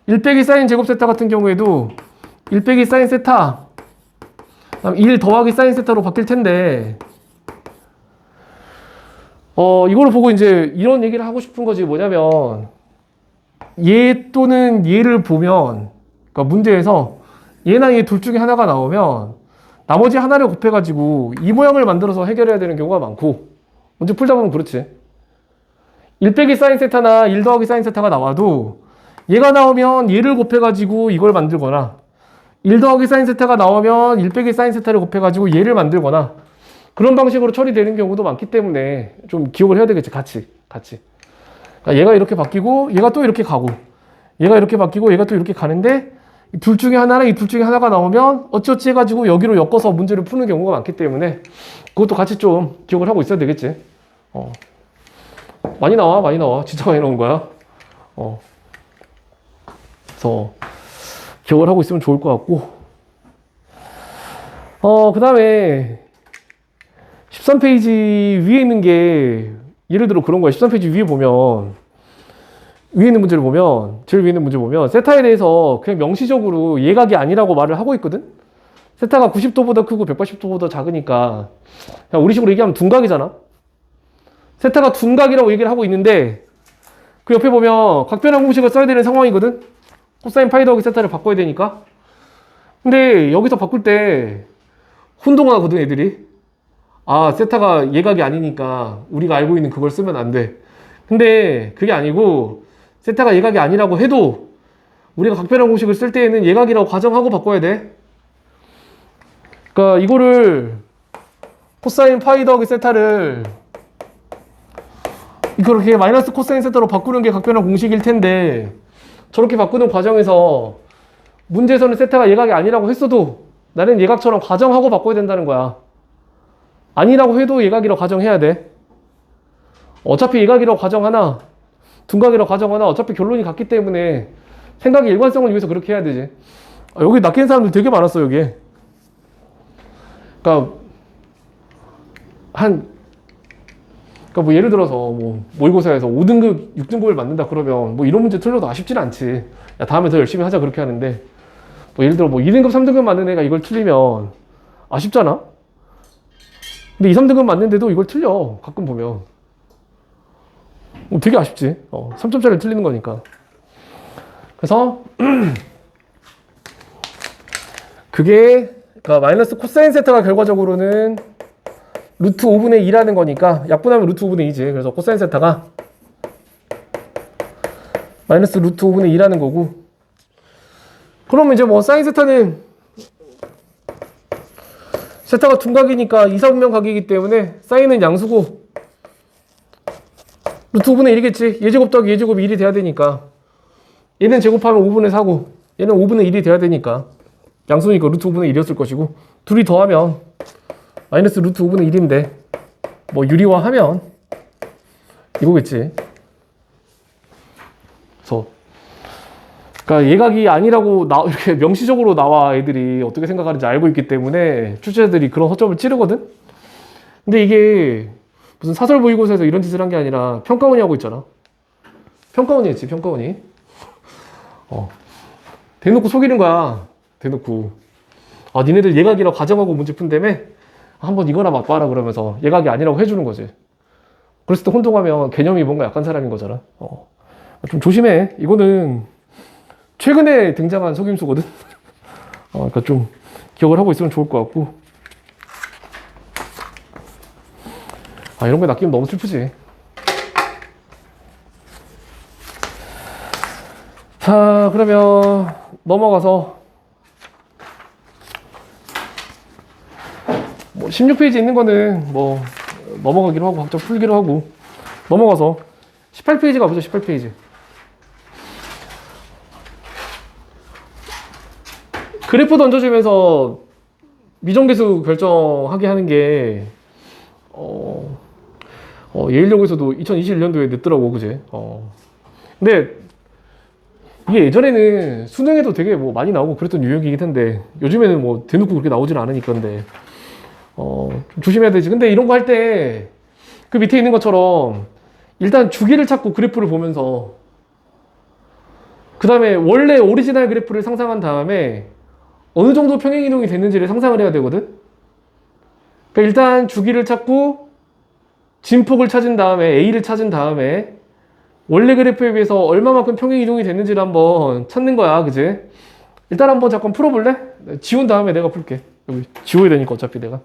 [SPEAKER 1] 1 빼기 사인 제곱 세타 같은 경우에도 1 빼기 사인 세타 1 더하기 사인 세타로 바뀔 텐데 이걸 보고 이제 이런 얘기를 하고 싶은 거지. 뭐냐면 얘 또는 얘를 보면 그러니까 문제에서 얘나 얘 둘 중에 하나가 나오면 나머지 하나를 곱해가지고 이 모양을 만들어서 해결해야 되는 경우가 많고, 문제 풀다 보면 그렇지. 1 빼기 사인 세타나 1 더하기 사인 세타가 나와도 얘가 나오면 얘를 곱해가지고 이걸 만들거나, 1 더하기 사인 세타가 나오면 1 빼기 사인 세타를 곱해가지고 얘를 만들거나, 그런 방식으로 처리되는 경우도 많기 때문에 좀 기억을 해야 되겠지. 같이. 그러니까 얘가 이렇게 바뀌고 얘가 또 이렇게 가고, 얘가 이렇게 바뀌고 얘가 또 이렇게 가는데, 이 둘 중에 하나나 이 둘 중에 하나가 나오면 어찌어찌 해가지고 여기로 엮어서 문제를 푸는 경우가 많기 때문에 그것도 같이 좀 기억을 하고 있어야 되겠지. 많이 나와. 진짜 많이 나온 거야. 그래서 기억을 하고 있으면 좋을 것 같고, 그 다음에 13페이지 위에 있는 게, 예를 들어 그런 거야. 13페이지 위에 보면, 위에 있는 문제를 보면, 제일 위에 있는 문제 보면 세타에 대해서 그냥 명시적으로 예각이 아니라고 말을 하고 있거든. 세타가 90도보다 크고 180도보다 작으니까 그냥 우리식으로 얘기하면 둔각이잖아. 세타가 둔각이라고 얘기를 하고 있는데, 그 옆에 보면 각변환 공식을 써야 되는 상황이거든. 코사인 파이 더하기 세타를 바꿔야 되니까. 근데 여기서 바꿀 때 혼동하거든, 애들이. 아, 세타가 예각이 아니니까 우리가 알고 있는 그걸 쓰면 안 돼. 근데 그게 아니고, 세타가 예각이 아니라고 해도 우리가 각변환 공식을 쓸 때에는 예각이라고 가정하고 바꿔야 돼. 그러니까 이거를 코사인 파이 더하기 세타를 이렇게 마이너스 코사인 세타로 바꾸는 게 각변환 공식일 텐데, 저렇게 바꾸는 과정에서 문제에서는 세타가 예각이 아니라고 했어도 나는 예각처럼 가정하고 바꿔야 된다는 거야. 아니라고 해도 예각이라고 가정해야 돼. 어차피 예각이라고 가정하나 둔각이라고 가정하나 어차피 결론이 같기 때문에 생각의 일관성을 위해서 그렇게 해야 되지. 여기 낚이는 사람들 되게 많았어, 여기에. 그러니까 뭐 예를 들어서 뭐 모의고사에서 5등급, 6등급을 맞는다 그러면 뭐 이런 문제 틀려도 아쉽진 않지. 야, 다음에 더 열심히 하자 그렇게 하는데, 뭐 예를 들어 뭐 2등급, 3등급 맞는 애가 이걸 틀리면 아쉽잖아. 근데 2, 3등급 맞는데도 이걸 틀려, 가끔 보면. 되게 아쉽지. 3점짜리를 틀리는 거니까. 그래서 그게, 그러니까 마이너스 코사인 세타가 결과적으로는 루트 5분의 2라는 거니까 약분하면 루트 5분의 2지. 그래서 코사인 세타가 마이너스 루트 5분의 2라는 거고, 그러면 이제 뭐 사인 세타는 세타가 둔각이니까 이사분면 각이기 때문에 사인은 양수고 루트 5분의 1이겠지. 예제곱 더하기 예제곱이 1이 돼야 되니까, 얘는 제곱하면 5분의 4고 얘는 5분의 1이 돼야 되니까 양수니까 루트 5분의 1이었을 것이고, 둘이 더하면 마이너스 루트 5분의 1인데 뭐 유리화하면 이거겠지. 그래서 그러니까 예각이 아니라고 이렇게 명시적으로 나와 애들이 어떻게 생각하는지 알고 있기 때문에 출제자들이 그런 허점을 찌르거든. 근데 이게 무슨 사설 모의고사에서 이런 짓을 한 게 아니라 평가원이 하고 있잖아. 평가원이 했지, 평가원이. 대놓고 속이는 거야. 대놓고. 아, 니네들 예각이라고 가정하고 문제 푼다며? 한번 이거나 맛봐라 그러면서 예각이 아니라고 해주는 거지. 그랬을 때 혼동하면 개념이 뭔가 약한 사람인 거잖아. 좀 조심해. 이거는 최근에 등장한 속임수거든. 그러니까 좀 기억을 하고 있으면 좋을 것 같고. 이런 거 낚이면 너무 슬프지. 자, 그러면 넘어가서 뭐 16페이지 있는 거는 뭐 넘어가기로 하고 각자 풀기로 하고, 넘어가서 18페이지 가보자. 18페이지. 그래프 던져주면서 미정계수 결정하게 하는 게 예일여고에서도 2021년도에 냈더라고, 그제? 근데 이게 예전에는 수능에도 되게 뭐 많이 나오고 그랬던 유형이긴 한데, 요즘에는 뭐 대놓고 그렇게 나오진 않으니까. 근데 좀 조심해야 되지. 근데 이런 거 할 때 그 밑에 있는 것처럼 일단 주기를 찾고 그래프를 보면서, 그 다음에 원래 오리지널 그래프를 상상한 다음에 어느 정도 평행이동이 됐는지를 상상을 해야 되거든. 그러니까 일단 주기를 찾고 진폭을 찾은 다음에 A를 찾은 다음에 원래 그래프에 비해서 얼마만큼 평행이동이 됐는지를 한번 찾는 거야, 그지? 일단 한번 잠깐 풀어볼래? 지운 다음에 내가 풀게. 여기 지워야 되니까 어차피 내가.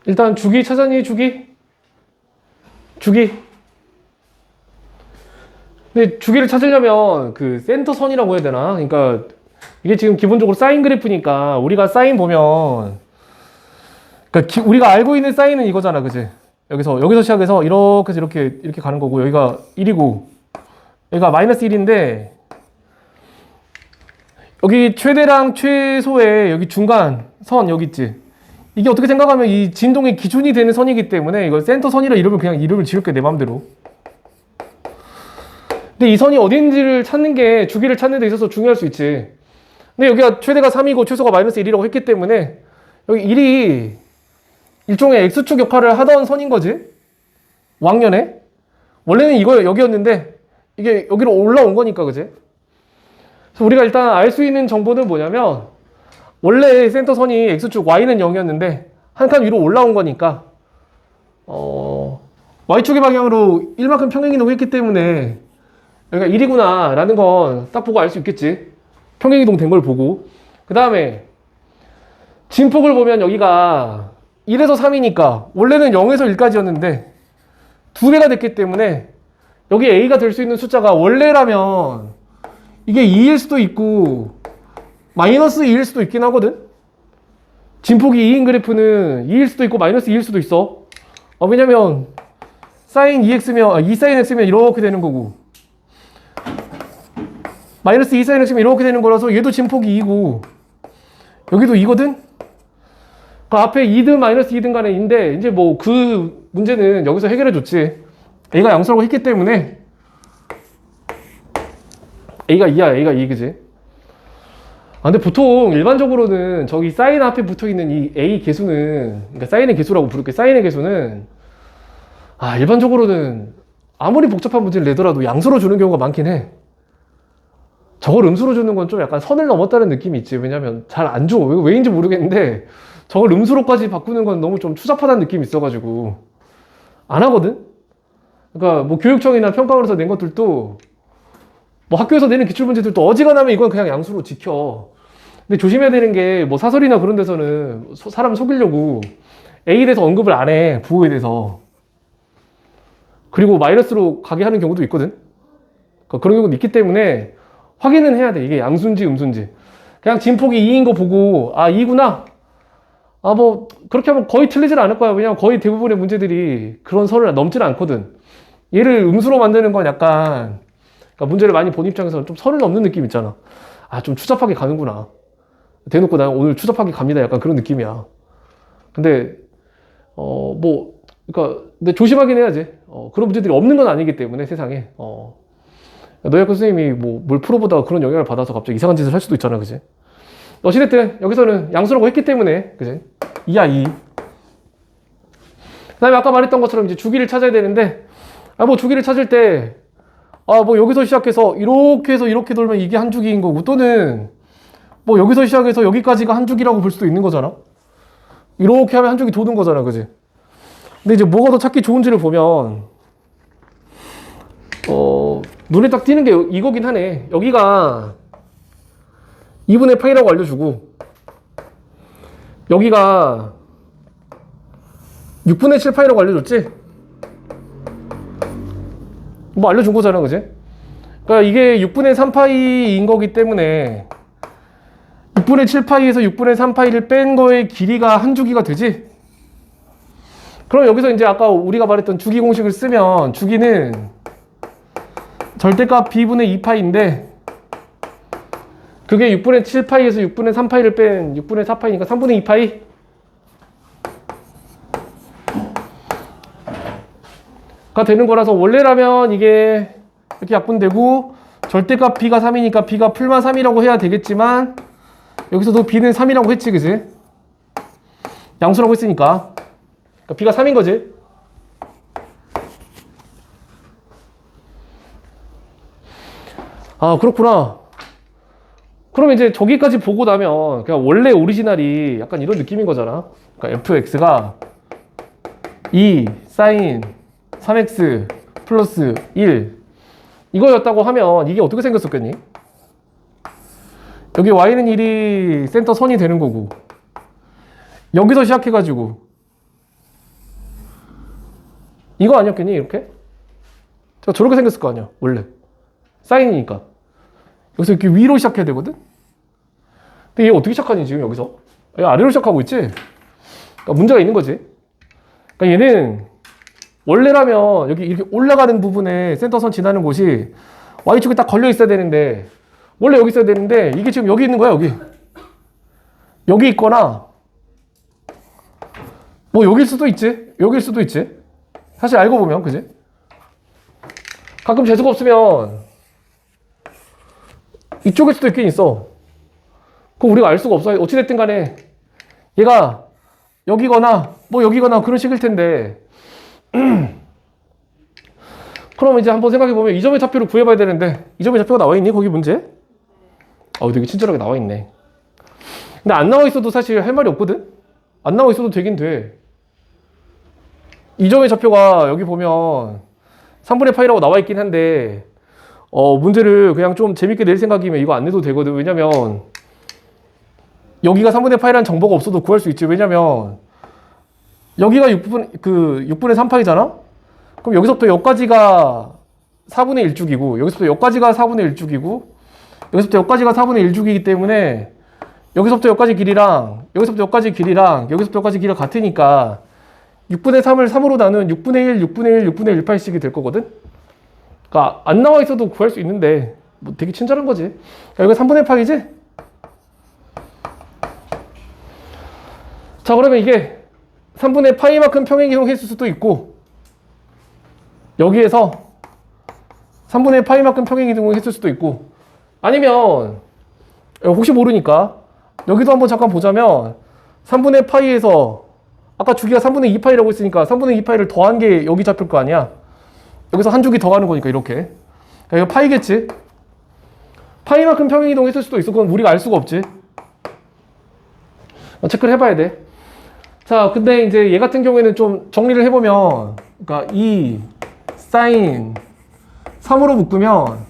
[SPEAKER 1] 일단 주기 찾았니? 주기? 근데 주기를 찾으려면 그 센터 선이라고 해야 되나? 그러니까 이게 지금 기본적으로 사인 그래프니까 우리가 사인 보면 그러니까 우리가 알고 있는 사인은 이거잖아, 그지? 여기서 시작해서 이렇게 해서 이렇게 가는 거고, 여기가 1이고 여기가 마이너스 1인데, 여기 최대랑 최소의 여기 중간 선 여기 있지? 이게 어떻게 생각하면 이 진동의 기준이 되는 선이기 때문에 이걸 센터 선이라 이러면 그냥 이름을 지을게, 내 맘대로. 근데 이 선이 어딘지를 찾는 게 주기를 찾는 데 있어서 중요할 수 있지. 근데 여기가 최대가 3이고 최소가 마이너스 1이라고 했기 때문에 여기 1이 일종의 X축 역할을 하던 선인 거지. 왕년에. 원래는 이거 여기였는데 이게 여기로 올라온 거니까, 그지? 그래서 우리가 일단 알 수 있는 정보는 뭐냐면, 원래 센터 선이 X축 Y는 0이었는데 한 칸 위로 올라온 거니까 Y축의 방향으로 1만큼 평행이동했기 때문에 여기가 1이구나 라는 건 딱 보고 알 수 있겠지. 평행이동 된 걸 보고. 그 다음에 진폭을 보면 여기가 1에서 3이니까 원래는 0에서 1까지였는데 2배가 됐기 때문에 여기 A가 될 수 있는 숫자가 원래라면 이게 2일 수도 있고 마이너스 2일 수도 있긴 하거든. 진폭이 2인 그래프는 2일 수도 있고 마이너스 2일 수도 있어. 왜냐면 사인 2x면 2 사인 x면 이렇게 되는 거고, 마이너스 2 사인 x면 이렇게 되는 거라서 얘도 진폭이 2고 여기도 2거든. 그 앞에 2든 마이너스 2든 간에 2인데 이제 뭐 그 문제는 여기서 해결해 줬지. A가 양수라고 했기 때문에 A가 2야, A가 2, 그지? 아, 근데 보통 일반적으로는 저기 사인 앞에 붙어 있는 이 A 개수는, 그러니까 사인의 개수라고 부를게. 사인의 개수는, 아, 일반적으로는 아무리 복잡한 문제를 내더라도 양수로 주는 경우가 많긴 해. 저걸 음수로 주는 건 좀 약간 선을 넘었다는 느낌이 있지. 왜냐면 잘 안 줘. 왜인지 모르겠는데, 저걸 음수로까지 바꾸는 건 너무 좀 추잡하다는 느낌이 있어가지고, 안 하거든? 그러니까 뭐 교육청이나 평가원에서 낸 것들도, 뭐 학교에서 내는 기출문제들도 어지간하면 이건 그냥 양수로 지켜. 근데 조심해야 되는 게 뭐 사설이나 그런 데서는 사람 속이려고 A에 대해서 언급을 안 해. 부호에 대해서. 그리고 마이너스로 가게 하는 경우도 있거든. 그러니까 그런 경우도 있기 때문에 확인은 해야 돼. 이게 양수인지 음수인지. 그냥 진폭이 2인 거 보고 아 2구나. 아 뭐 그렇게 하면 거의 틀리질 않을 거야. 왜냐면 거의 대부분의 문제들이 그런 선을 넘지는 않거든. 얘를 음수로 만드는 건 약간 그러니까 문제를 많이 본 입장에서는 좀 선을 넘는 느낌 있잖아. 아 좀 추잡하게 가는구나. 대놓고 나 오늘 추잡하게 갑니다. 약간 그런 느낌이야. 근데 뭐 그러니까 근데 조심하긴 해야지. 그런 문제들이 없는 건 아니기 때문에 세상에. 너희 학교 선생님이 뭐 뭘 풀어보다가 그런 영향을 받아서 갑자기 이상한 짓을 할 수도 있잖아, 그지? 어찌됐든 여기서는 양수라고 했기 때문에, 그지? 2야 2. 그다음에 아까 말했던 것처럼 이제 주기를 찾아야 되는데, 아 뭐 주기를 찾을 때, 아 뭐 여기서 시작해서 이렇게 해서 이렇게 돌면 이게 한 주기인 거고, 또는 뭐 여기서 시작해서 여기까지가 한 주기라고 볼 수도 있는 거잖아. 이렇게 하면 한 주기 도는 거잖아, 그지? 근데 이제 뭐가 더 찾기 좋은지를 보면, 눈에 딱 띄는 게 이거긴 하네. 여기가 2분의 파이라고 알려주고, 여기가 6분의 7 파이라고 알려줬지? 뭐 알려준 거잖아, 그지? 그러니까 이게 6분의 3 파이인 거기 때문에 6분의 7 파이에서 6분의 3 파이를 뺀 거의 길이가 한 주기가 되지? 그럼 여기서 이제 아까 우리가 말했던 주기 공식을 쓰면 주기는 절대값 b분의 2파이인데 그게 6분의 7파이에서 6분의 3파이를 뺀 6분의 4파이니까 3분의 2파이? 가 되는 거라서 원래라면 이게 이렇게 약분되고 절대값 b가 3이니까 b가 풀마 3이라고 해야 되겠지만 여기서도 b는 3이라고 했지, 그지? 양수라고 했으니까 그러니까 b가 3인 거지. 아 그렇구나. 그럼 이제 저기까지 보고 나면 그냥 원래 오리지널이 약간 이런 느낌인 거잖아. 그러니까 fx가 2 사인 3x 플러스 1 이거였다고 하면 이게 어떻게 생겼었겠니? 여기 y는 1이 센터 선이 되는 거고 여기서 시작해가지고 이거 아니었겠니? 이렇게? 저렇게 생겼을 거 아니야 원래 사인이니까 여기서 이렇게 위로 시작해야 되거든? 근데 얘 어떻게 시작하니 지금 여기서? 얘 아래로 시작하고 있지? 그러니까 문제가 있는 거지. 그러니까 얘는 원래라면 여기 이렇게 올라가는 부분에 센터선 지나는 곳이 Y축에 딱 걸려 있어야 되는데 원래 여기 있어야 되는데 이게 지금 여기 있는 거야 여기. 여기 있거나 뭐 여길 수도 있지. 여길 수도 있지. 사실 알고 보면 그지? 가끔 재수가 없으면 이쪽일 수도 있긴 있어. 그거 우리가 알 수가 없어. 어찌됐든 간에 얘가 여기거나 뭐 여기거나 그런 식일 텐데 그럼 이제 한번 생각해보면 이점의 좌표를 구해봐야 되는데 이점의 좌표가 나와있니? 거기 문제? 되게 친절하게 나와있네. 근데 안 나와있어도 사실 할 말이 없거든? 안 나와있어도 되긴 돼. 이점의 좌표가 여기 보면 3분의 파이라고 나와있긴 한데 문제를 그냥 좀 재밌게 낼 생각이면 이거 안 내도 되거든. 왜냐면 여기가 3분의 파이라는 정보가 없어도 구할 수 있지. 왜냐면 여기가 6분의 3파이잖아? 그럼 여기서부터 여기까지가 4분의 1주기고 여기서부터 여기까지가 4분의 1주기고 여기서부터 여기까지가 4분의 1주기이기 때문에 여기서부터 여기까지 길이랑 여기서부터 여기까지 길이랑 여기서부터 여기까지 길이가 같으니까 6분의 3을 3으로 나눈 6분의 1, 6분의 1, 6분의 1파이씩이 될 거거든? 그러니까 안 나와 있어도 구할 수 있는데 뭐 되게 친절한 거지. 여기가 3분의 파이지? 자 그러면 이게 3분의 파이만큼 평행이동 했을 수도 있고 여기에서 3분의 파이만큼 평행이동을 했을 수도 있고 아니면 혹시 모르니까 여기도 한번 잠깐 보자면 3분의 파이에서 아까 주기가 3분의 2 파이라고 했으니까 3분의 2 파이를 더한 게 여기 잡힐 거 아니야. 여기서 한 주기 더하는 거니까 이렇게. 그러니까 이거 파이겠지. 파이만큼 평행이동했을 수도 있어. 그건 우리가 알 수가 없지. 체크를 해봐야 돼. 자, 근데 이제 얘 같은 경우에는 좀 정리를 해보면, 그러니까 2 사인 3으로 묶으면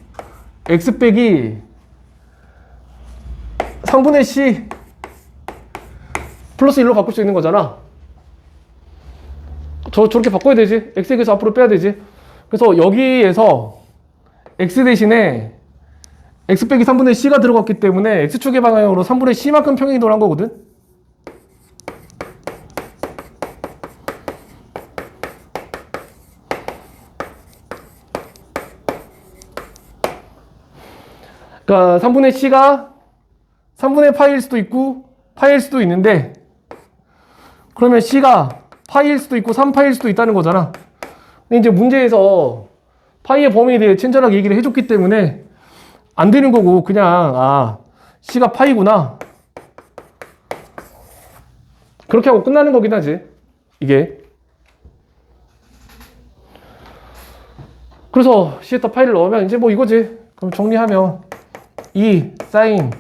[SPEAKER 1] x 빼기 3분의 c 플러스 1로 바꿀 수 있는 거잖아. 저렇게 바꿔야 되지. x에서 앞으로 빼야 되지. 그래서 여기에서 x 대신에 x 빼기 3분의 c가 들어갔기 때문에 x축의 방향으로 3분의 c만큼 평행이동을 한 거거든. 그러니까 3분의 c가 3분의 파이일 수도 있고 파이일 수도 있는데, 그러면 c가 파이일 수도 있고 3파이일 수도 있다는 거잖아. 근데 이제 문제에서 파이의 범위에 대해 친절하게 얘기를 해줬기 때문에 안 되는 거고, 그냥 c가 파이구나 그렇게 하고 끝나는 거긴 하지 이게. 그래서 c에다 파이를 넣으면 이제 뭐 이거지. 그럼 정리하면 2 사인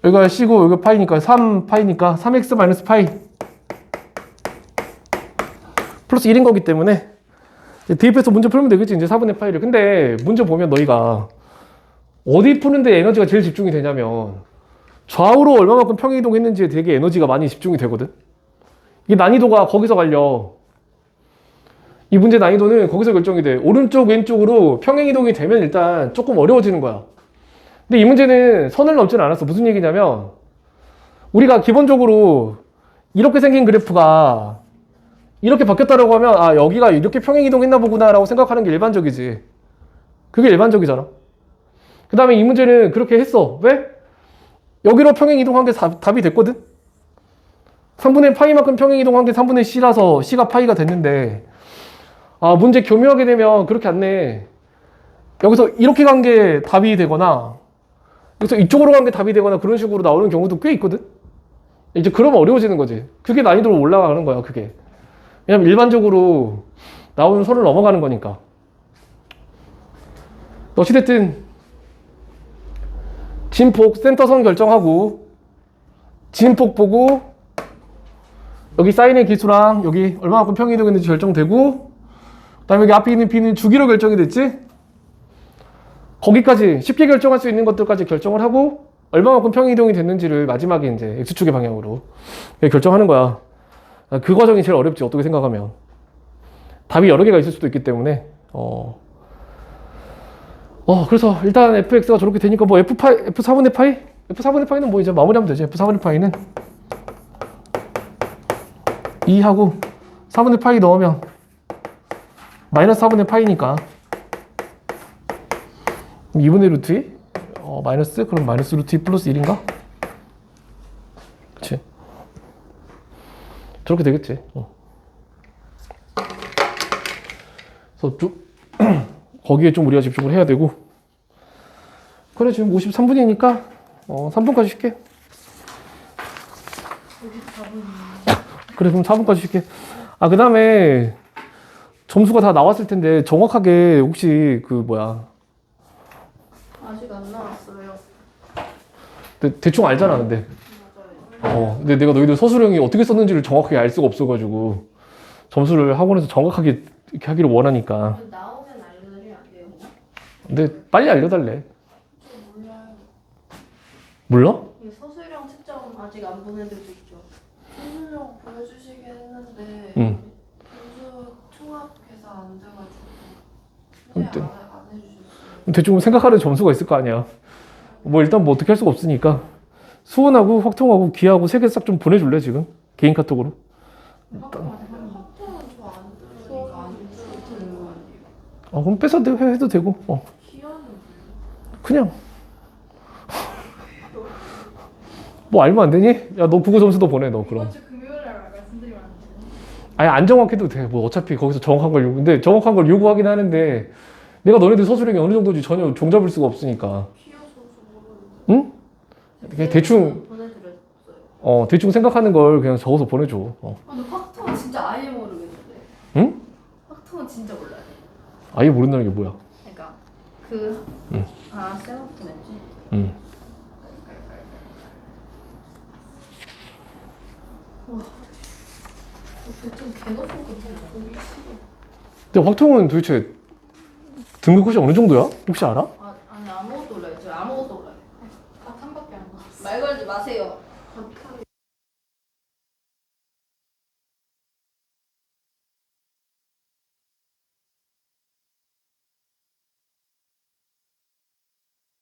[SPEAKER 1] 여기가 c고 여기가 파이니까 3파이니까 3x 마이너스 파이 플러스 1인 거기 때문에 대입해서 문제 풀면 되겠지. 이제 4분의 파이를. 근데 문제 보면 너희가 어디 푸는데 에너지가 제일 집중이 되냐면 좌우로 얼마만큼 평행이동했는지에 되게 에너지가 많이 집중이 되거든. 이게 난이도가 거기서 갈려. 이 문제 난이도는 거기서 결정이 돼. 오른쪽 왼쪽으로 평행이동이 되면 일단 조금 어려워지는 거야. 근데 이 문제는 선을 넘지는 않았어. 무슨 얘기냐면 우리가 기본적으로 이렇게 생긴 그래프가 이렇게 바뀌었다라고 하면 여기가 이렇게 평행이동했나 보구나 라고 생각하는 게 일반적이지. 그게 일반적이잖아. 그 다음에 이 문제는 그렇게 했어. 왜? 여기로 평행이동한 게 답이 됐거든. 3분의 파이만큼 평행이동한 게 3분의 c라서 c가 파이가 됐는데, 문제 교묘하게 되면 그렇게 안 내. 여기서 이렇게 간 게 답이 되거나 여기서 이쪽으로 간 게 답이 되거나 그런 식으로 나오는 경우도 꽤 있거든. 이제 그러면 어려워지는 거지. 그게 난이도로 올라가는 거야 그게. 왜냐면 일반적으로 나오는 선을 넘어가는 거니까. 어찌됐든 진폭 센터선 결정하고 진폭 보고 여기 사인의 기수랑 여기 얼마만큼 평행이동했는지 결정되고, 그 다음에 여기 앞에 있는 b는 주기로 결정이 됐지. 거기까지 쉽게 결정할 수 있는 것들까지 결정을 하고 얼마만큼 평행이동이 됐는지를 마지막에 이제 x축의 방향으로 결정하는 거야. 그 과정이 제일 어렵지, 어떻게 생각하면. 답이 여러 개가 있을 수도 있기 때문에. 그래서 일단 fx가 저렇게 되니까 뭐 f4분의 파이? f4분의 파이는 뭐 이제 마무리하면 되지. f4분의 파이는 2하고 4분의 파이 넣으면 마이너스 4분의 파이니까 2분의 루트 2? 마이너스? 그럼 마이너스 루트 2 플러스 1인가? 그치. 저렇게 되겠지. 그래서 거기에 좀 우리가 집중을 해야 되고. 그래, 지금 53분이니까 3분까지 쉴게. 54분. 그래, 그럼 4분까지 쉴게. 그 다음에 점수가 다 나왔을 텐데 정확하게 혹시
[SPEAKER 2] 아직 안 나왔어요.
[SPEAKER 1] 대충 알잖아, 근데.
[SPEAKER 2] 맞아요.
[SPEAKER 1] 근데 내가 너희들 서술형이 어떻게 썼는지를 정확하게 알 수가 없어가지고 점수를 학원에서 정확하게 이렇게 하기를 원하니까.
[SPEAKER 2] 나오면 알려드리면 안 돼요?
[SPEAKER 1] 근데 빨리 알려달래.
[SPEAKER 2] 저 몰라요.
[SPEAKER 1] 몰라?
[SPEAKER 2] 서술형 채점 아직 안 보내드리고 있죠.
[SPEAKER 3] 서술형 보여주시긴 했는데
[SPEAKER 1] 응.
[SPEAKER 3] 점수 총합해서 안 돼가지고
[SPEAKER 1] 아무튼.
[SPEAKER 3] 안 해주셨어요.
[SPEAKER 1] 대충 생각하는 점수가 있을 거 아니야. 뭐 일단 뭐 어떻게 할 수가 없으니까 수원하고 확통하고 기하고 세 개 싹 좀 보내줄래 지금? 개인 카톡으로?
[SPEAKER 3] 학교는 저안 들으니까 안 들으는 거 아니에요?
[SPEAKER 1] 그럼 뺏어 해도 되고.
[SPEAKER 3] 기한은
[SPEAKER 1] 그냥 뭐 알면 안 되니? 야, 너 국어 점수도 보내, 너 그럼.
[SPEAKER 3] 이번 주 금요일에 말씀드리면 안 돼요?
[SPEAKER 1] 아니, 안 정확해도 돼. 뭐 어차피 거기서 정확한 걸 요구. 근데 정확한 걸 요구하긴 하는데 내가 너네들 서술형이 어느 정도인지 전혀 종잡을 수가 없으니까.
[SPEAKER 3] 기한
[SPEAKER 1] 응? 그냥 대충
[SPEAKER 2] 보내드렸어요.
[SPEAKER 1] 대충 생각하는 걸 그냥 적어서 보내줘.
[SPEAKER 3] 근데 확통은 진짜 아예 모르겠는데.
[SPEAKER 1] 응?
[SPEAKER 3] 확통은 진짜 몰라요.
[SPEAKER 1] 아예 모른다는 게 뭐야?
[SPEAKER 3] 그러니까
[SPEAKER 1] 응.
[SPEAKER 3] 세마포냈지.
[SPEAKER 1] 응.
[SPEAKER 3] 좀 개놓고 보기 싫어.
[SPEAKER 1] 근데 확통은 도대체 등급컷이 어느 정도야? 혹시 알아?
[SPEAKER 3] 아니 아무것도 몰라요. 저 아무것도 몰라요. 다 3밖에 안 나왔어.
[SPEAKER 2] 말 걸지 마세요.